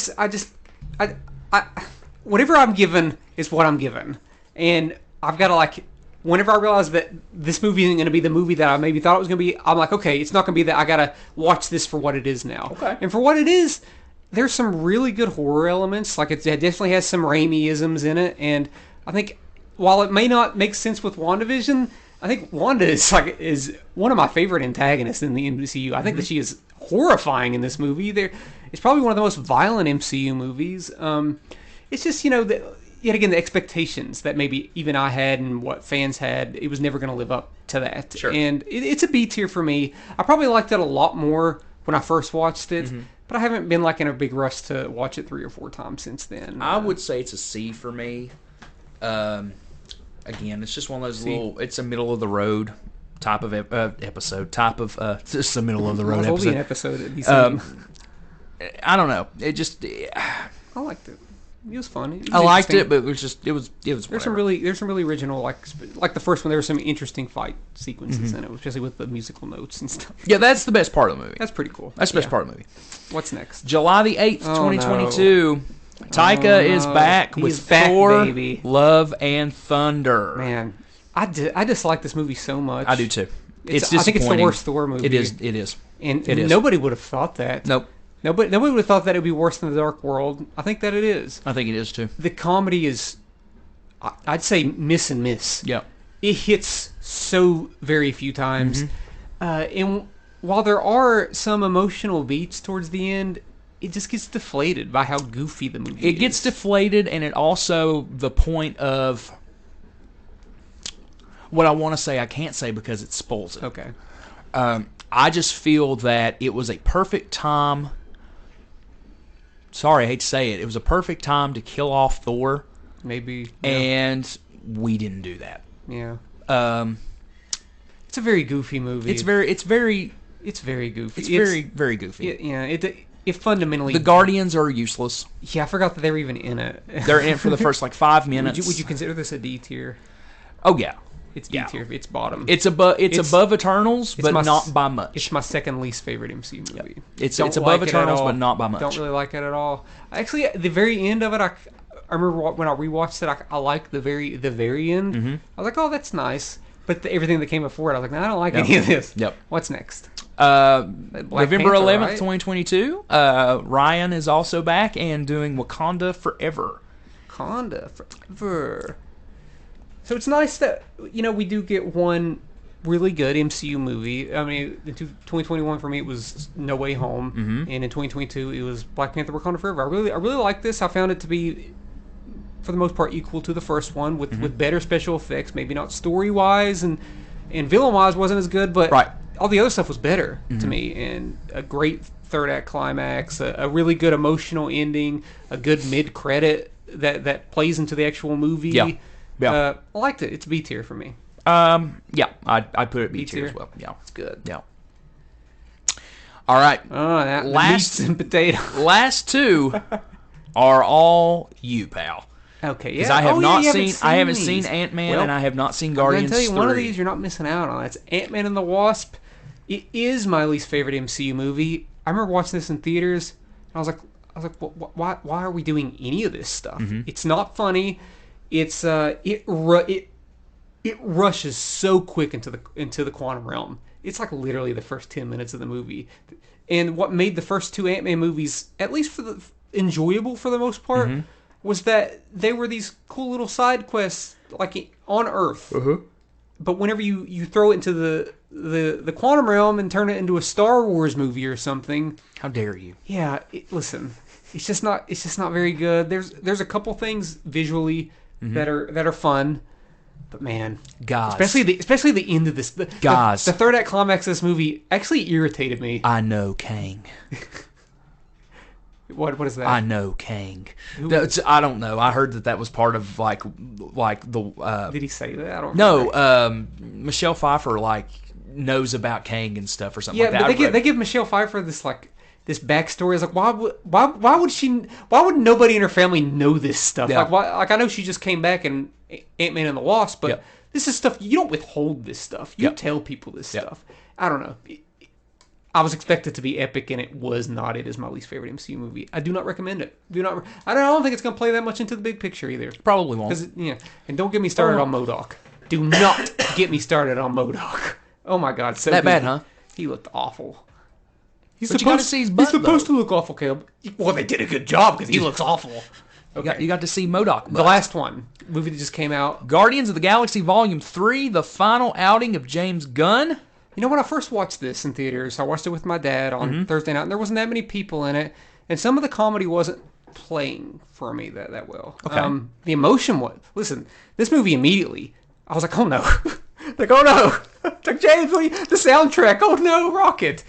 whatever I'm given is what I'm given, and I've got to whenever I realize that this movie isn't going to be the movie that I maybe thought it was going to be, I'm like, okay, it's not going to be that. I got to watch this for what it is now. Okay. And for what it is, there's some really good horror elements. It definitely has some Raimi-isms in it. And I think while it may not make sense with WandaVision, I think Wanda is one of my favorite antagonists in the MCU. I think that she is horrifying in this movie. It's probably one of the most violent MCU movies. It's just, yet again, the expectations that maybe even I had and what fans had, it was never going to live up to that. Sure. And it's a B tier for me. I probably liked it a lot more when I first watched it, but I haven't been like in a big rush to watch it 3 or 4 times since then. I would say it's a C for me. Again, it's just one of those little. It's a middle of the road type of episode. Type of just a middle of the road It'll be an episode. episode. At least I don't know. It just. I liked it. It was fun. It was I liked interesting. it, but it was just. It was. There's some really original like the first one. There were some interesting fight sequences in it, especially with the musical notes and stuff. Yeah, that's the best part of the movie. That's pretty cool. That's the best part of the movie. What's next? July the 8th, Oh, 2022. Taika is back He's with back, Thor: baby. Love and Thunder. Man, I dislike this movie so much. I do too. It's I think it's the disappointing. worst Thor movie. It is. It is. And It is. nobody would have thought that. Nope. Nobody would have thought that it would be worse than The Dark World. I think that it is. I think it is too. The comedy is, I'd say, miss and miss. Yeah. It hits so very few times. Mm-hmm. And while there are some emotional beats towards the end, it just gets deflated by how goofy the movie is. It gets deflated, and it also the point of what I want to say I can't say because it spoils it. Okay. I just feel that it was a perfect time. Sorry, I hate to say it. It was a perfect time to kill off Thor, Maybe. Yeah. and we didn't do that. Yeah. Um, It's a very goofy movie. it's very It's very goofy. It's very goofy. It fundamentally. The Guardians are useless. Yeah, I forgot that they were even in it. They're in it for the first like 5 minutes. Would you consider this a D tier? Oh yeah, It's D Yeah. tier. It's bottom. it's above Eternals, but my not s- by much. It's my second least favorite MCU movie. It's Don't above like it at Eternals, all. but not by much. Don't really like it at all. Actually, at the very end of it, I remember when I rewatched it, I liked the very end. Mm-hmm. I was like, oh, that's nice. But everything that came before it, I was like, no, I don't like Yep. any of this. Yep. What's next? November Panther, 11th, right? 2022. Ryan is also back and doing Wakanda Forever. Wakanda Forever. So it's nice that we do get one really good MCU movie. I mean, in 2021 for me it was No Way Home, Mm-hmm. and in 2022 it was Black Panther: Wakanda Forever. I really like this. I found it to be, for the most part, equal to the first one with better special effects. Maybe not story wise and villain wise wasn't as good, but Right. all the other stuff was better to me. And a great third act climax, a really good emotional ending, a good mid credit that plays into the actual movie. Yeah. Yeah. I liked it. It's B tier for me. Yeah, I'd put it B tier tier? as well. Yeah. It's good. Yeah. All right. Oh, that Last- meats and potato. Last two are all you, pal. Okay, yeah. Because I have Oh, not you seen. I haven't these. seen Ant-Man, Well, and I have not seen I'm going Guardians to tell you, 3. one of these you're not missing out on. That's Ant-Man and the Wasp. It is my least favorite MCU movie. I remember watching this in theaters, and I was like, why are we doing any of this stuff? Mm-hmm. It's not funny. It's it rushes so quick into the quantum realm. It's like literally the first 10 minutes of the movie. And what made the first two Ant-Man movies, at least for the enjoyable for the most part, Mm-hmm. was that they were these cool little side quests like on Earth. But whenever you throw it into the quantum realm and turn it into a Star Wars movie or something, How dare you? yeah, listen, it's just not very good. There's a couple things visually that are fun, but man, Guys. especially the end of this. Guys. The third act climax of this movie actually irritated me. I know Kang. What is that? I know Kang. I don't know. I heard that was part of like the. Did he say that? I don't remember. No, Michelle Pfeiffer knows about Kang and stuff or something Yeah, like that. but they give Michelle Pfeiffer this backstory. It's like why would nobody in her family know this stuff? Yeah. Like I know she just came back in Ant-Man and the Wasp, but Yep. this is stuff you don't withhold. This stuff you Yep. tell people this Yep. stuff. I don't know. I was expected to be epic, and it was not. It is my least favorite MCU movie. I do not recommend it. I don't think it's going to play that much into the big picture either. Probably won't. And don't get me started on MODOK. Do not get me started on MODOK. Oh my God, so That bad, goofy. huh? He looked awful. But you gotta see his butt, He's supposed though. to look awful, Caleb. Well, they did a good job because he looks awful. You got to see MODOK. The last one, movie that just came out. Guardians of the Galaxy Volume 3, the final outing of James Gunn. You know, when I first watched this in theaters, I watched it with my dad on Thursday night, and there wasn't that many people in it, and some of the comedy wasn't playing for me that well. Okay. The emotion was. Listen, this movie immediately, I was like, oh no. Like, oh no. Like, James, the soundtrack, oh no, Rocket.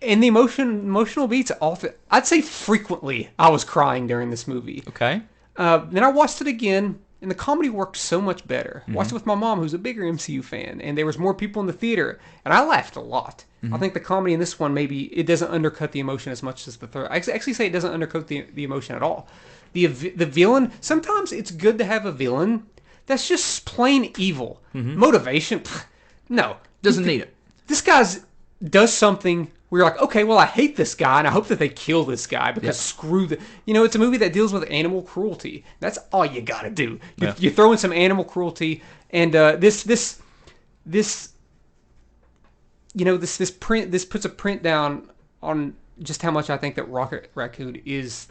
And the emotional beats, often, I'd say frequently, I was crying during this movie. Okay. Then I watched it again, and the comedy worked so much better. Watched it with my mom, who's a bigger MCU fan, and there was more people in the theater, and I laughed a lot. I think the comedy in this one, maybe it doesn't undercut the emotion as much as the third. I actually say it doesn't undercut the emotion at all. The villain, sometimes it's good to have a villain that's just plain evil. Motivation, no. Doesn't need it. This guy's does something where you're like, okay, well, I hate this guy, and I hope that they kill this guy because screw the... it's a movie that deals with animal cruelty. That's all you gotta do. You throw in some animal cruelty, and this puts a print down on just how much I think that Rocket Raccoon is,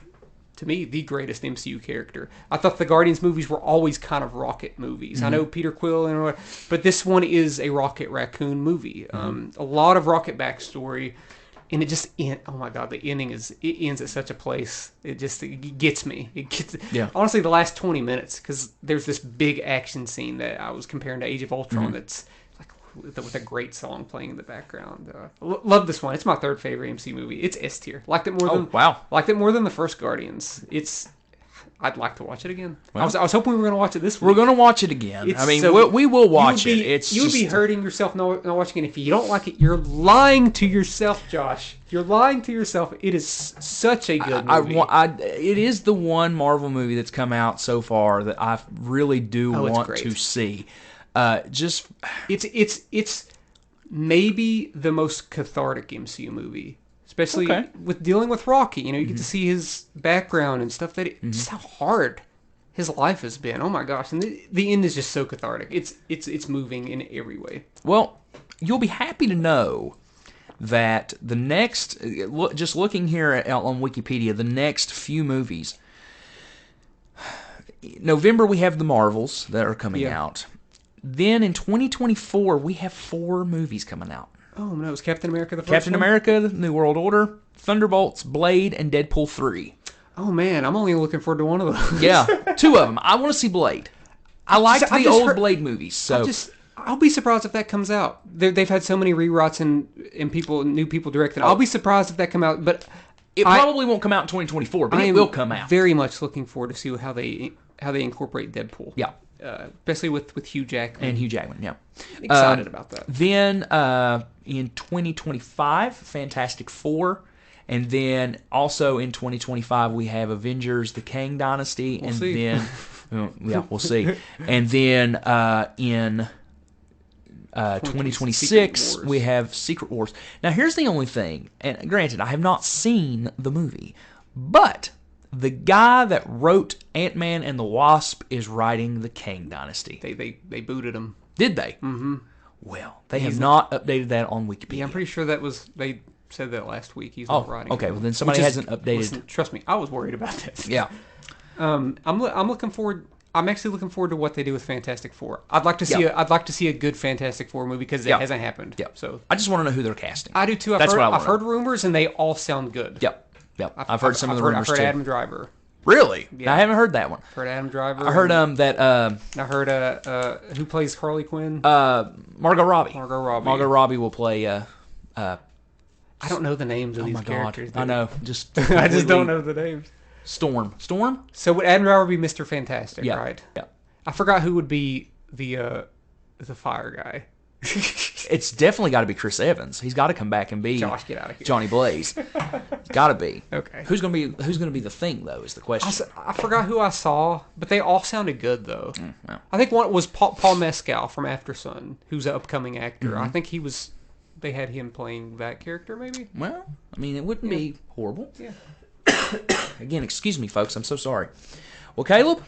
to me, the greatest MCU character. I thought the Guardians movies were always kind of Rocket movies. I know Peter Quill, but this one is a Rocket Raccoon movie. A lot of Rocket backstory, and it just oh my god, the ending ends at such a place. It gets me. It gets honestly the last 20 minutes, because there's this big action scene that I was comparing to Age of Ultron. That's with a great song playing in the background. Love this one. It's my third favorite MC movie. It's S tier. Liked it more than the first Guardians. I'd like to watch it again. Well, I was hoping we were going to watch it this week. We're going to watch it again. We will watch it. You would be hurting yourself not watching it. If you don't like it, you're lying to yourself, Josh. You're lying to yourself. It is such a good movie. It is the one Marvel movie that's come out so far that I really do want to see. It's maybe the most cathartic MCU movie, especially with dealing with Rocky. You get to see his background and stuff just how hard his life has been. Oh my gosh! And the end is just so cathartic. It's moving in every way. Well, you'll be happy to know that the next, just looking here on Wikipedia, the next few movies. November we have the Marvels that are coming out. Then in 2024, we have 4 movies coming out. Oh, no, it was Captain America the first Captain one? America, The New World Order, Thunderbolts, Blade, and Deadpool 3. Oh, man, I'm only looking forward to one of those. Yeah, 2 of them. I want to see Blade. I liked the old Blade movies, so... I'll be surprised if that comes out. They've had so many rewrites and new people directing. I'll be surprised if that come out, but... It probably won't come out in 2024, but it will come out. Very much looking forward to see how they incorporate Deadpool. Yeah. Especially with Hugh Jackman. And Hugh Jackman, yeah. Excited about that. Then in 2025, Fantastic Four. And then also in 2025, we have Avengers, the Kang Dynasty. We'll see. Then, we'll see. And then in 2026, we have Secret Wars. Now, here's the only thing. And granted, I have not seen the movie. But... the guy that wrote Ant-Man and the Wasp is writing the Kang Dynasty. They booted him. Did they? Mm-hmm. Well, they have not updated that on Wikipedia. Yeah, I'm pretty sure they said that last week. He's not writing. Okay. Well, then somebody hasn't updated. Listen, trust me, I was worried about this. Yeah. I'm looking forward. I'm actually looking forward to what they do with Fantastic Four. I'd like to see a good Fantastic Four movie because it hasn't happened. Yeah. So I just want to know who they're casting. I do too. I've heard rumors and they all sound good. Yep. I've heard some of the rumors too. I've heard Adam Driver. Really? Yeah. I haven't heard that one. Heard Adam Driver. I heard that. I heard who plays Harley Quinn. Margot Robbie. Margot Robbie will play. I don't know the names of these characters. I know. I just don't know the names. Storm. So would Adam Driver be Mr. Fantastic? Yeah. Right. Yeah. I forgot who would be the fire guy. It's definitely got to be Chris Evans. He's got to come back and be Josh, get out of here. Johnny Blaze. Got to be. Okay. Who's gonna be the Thing though? Is the question. I forgot who I saw, but they all sounded good though. Well. I think one was Paul Mescal from After Sun, who's an upcoming actor. Mm-hmm. I think he was. They had him playing that character, maybe. Well, I mean, it wouldn't be horrible. Yeah. Again, excuse me, folks. I'm so sorry. Well, Caleb,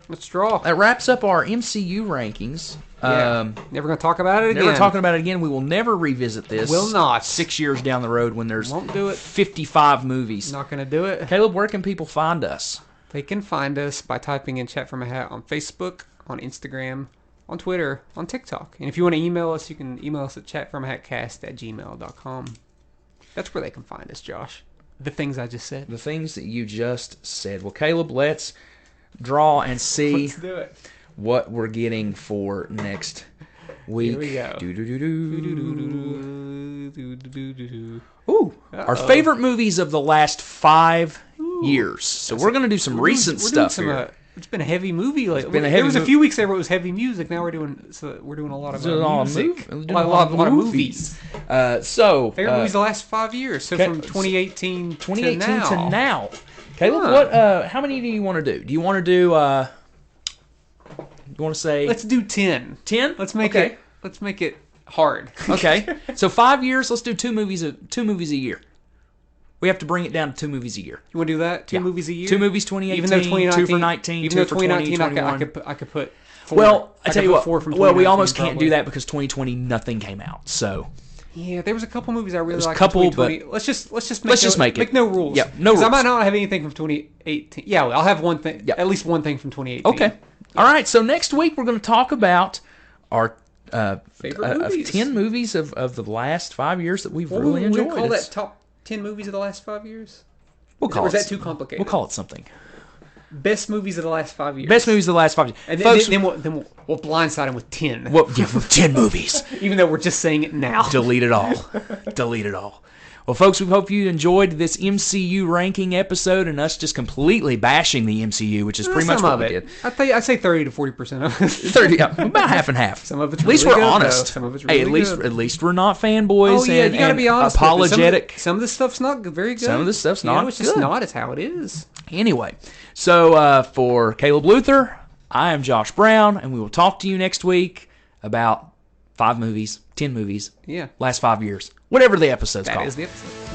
let's draw. That wraps up our MCU rankings. Yeah. Never going to talk about it again. Never talking about it again. We will never revisit this. Will not. 6 years down the road when there's Won't do it. 55 movies. Not going to do it. Caleb, where can people find us? They can find us by typing in Chat From a Hat on Facebook, on Instagram, on Twitter, on TikTok. And if you want to email us, you can email us at chatfromahatcast@gmail.com. That's where they can find us, Josh. The things I just said. The things that you just said. Well, Caleb, let's draw and see Let's do it. what we're getting for next week. Here we go. Ooh, our favorite movies of the last 5 years. So we're gonna do some recent stuff here. It's been a heavy movie. There was a few weeks there where it was heavy music. Now we're doing a lot of music. A lot of movies. So Favorite movies the last 5 years. So from 2018 2018 to now. Caleb, what? How many do you want to do? Do you want to do? You want to say? Let's do 10. 10. Let's make it hard. Okay. So 5 years. Let's do two movies a year. We have to bring it down to 2 movies a year. You want to do that? Two movies a year? 2 movies 2018, even though 2019, 2 for 19, even 2 though for 2019 2021. I could put 4. Well, I tell you what. 4 from Well, we 2019 almost can't probably. do that because 2020 nothing came out. So yeah, there was a couple movies I really liked. Couple, in 2020. Let's just make it. no rules. Yeah, no rules. I might not have anything from 2018. Yeah, I'll have one thing. Yeah. At least one thing from 2018. okay. All right. So next week we're going to talk about our Favorite movies. 10 movies of the last 5 years that we've really Would enjoyed. we call that top 10 movies of the last 5 years? We'll call Or it. is that too complicated? We'll call it something. Best movies of the last 5 years. Best movies of the last 5 years. And Folks, then we'll blindside them with 10. well, yeah, 10 movies. Even though we're just saying it now. Delete it all. Delete it all. Well, folks, we hope you enjoyed this MCU ranking episode and us just completely bashing the MCU, which is pretty much what we did. I'd say 30 to 40% of it. 30, yeah, about half and half. Some of it's at least really we're good, honest. though. Some of it's Hey, really at good. least we're not fanboys. Oh yeah, and, you gotta and be honest. apologetic. Some of this stuff's not very good. Some of this stuff's You know, not It's just good. not. It's how it is. Anyway, so for Caleb Luther, I am Josh Brown, and we will talk to you next week about 5 movies, 10 movies, Yeah. last 5 years, whatever the episode's That called. is the episode.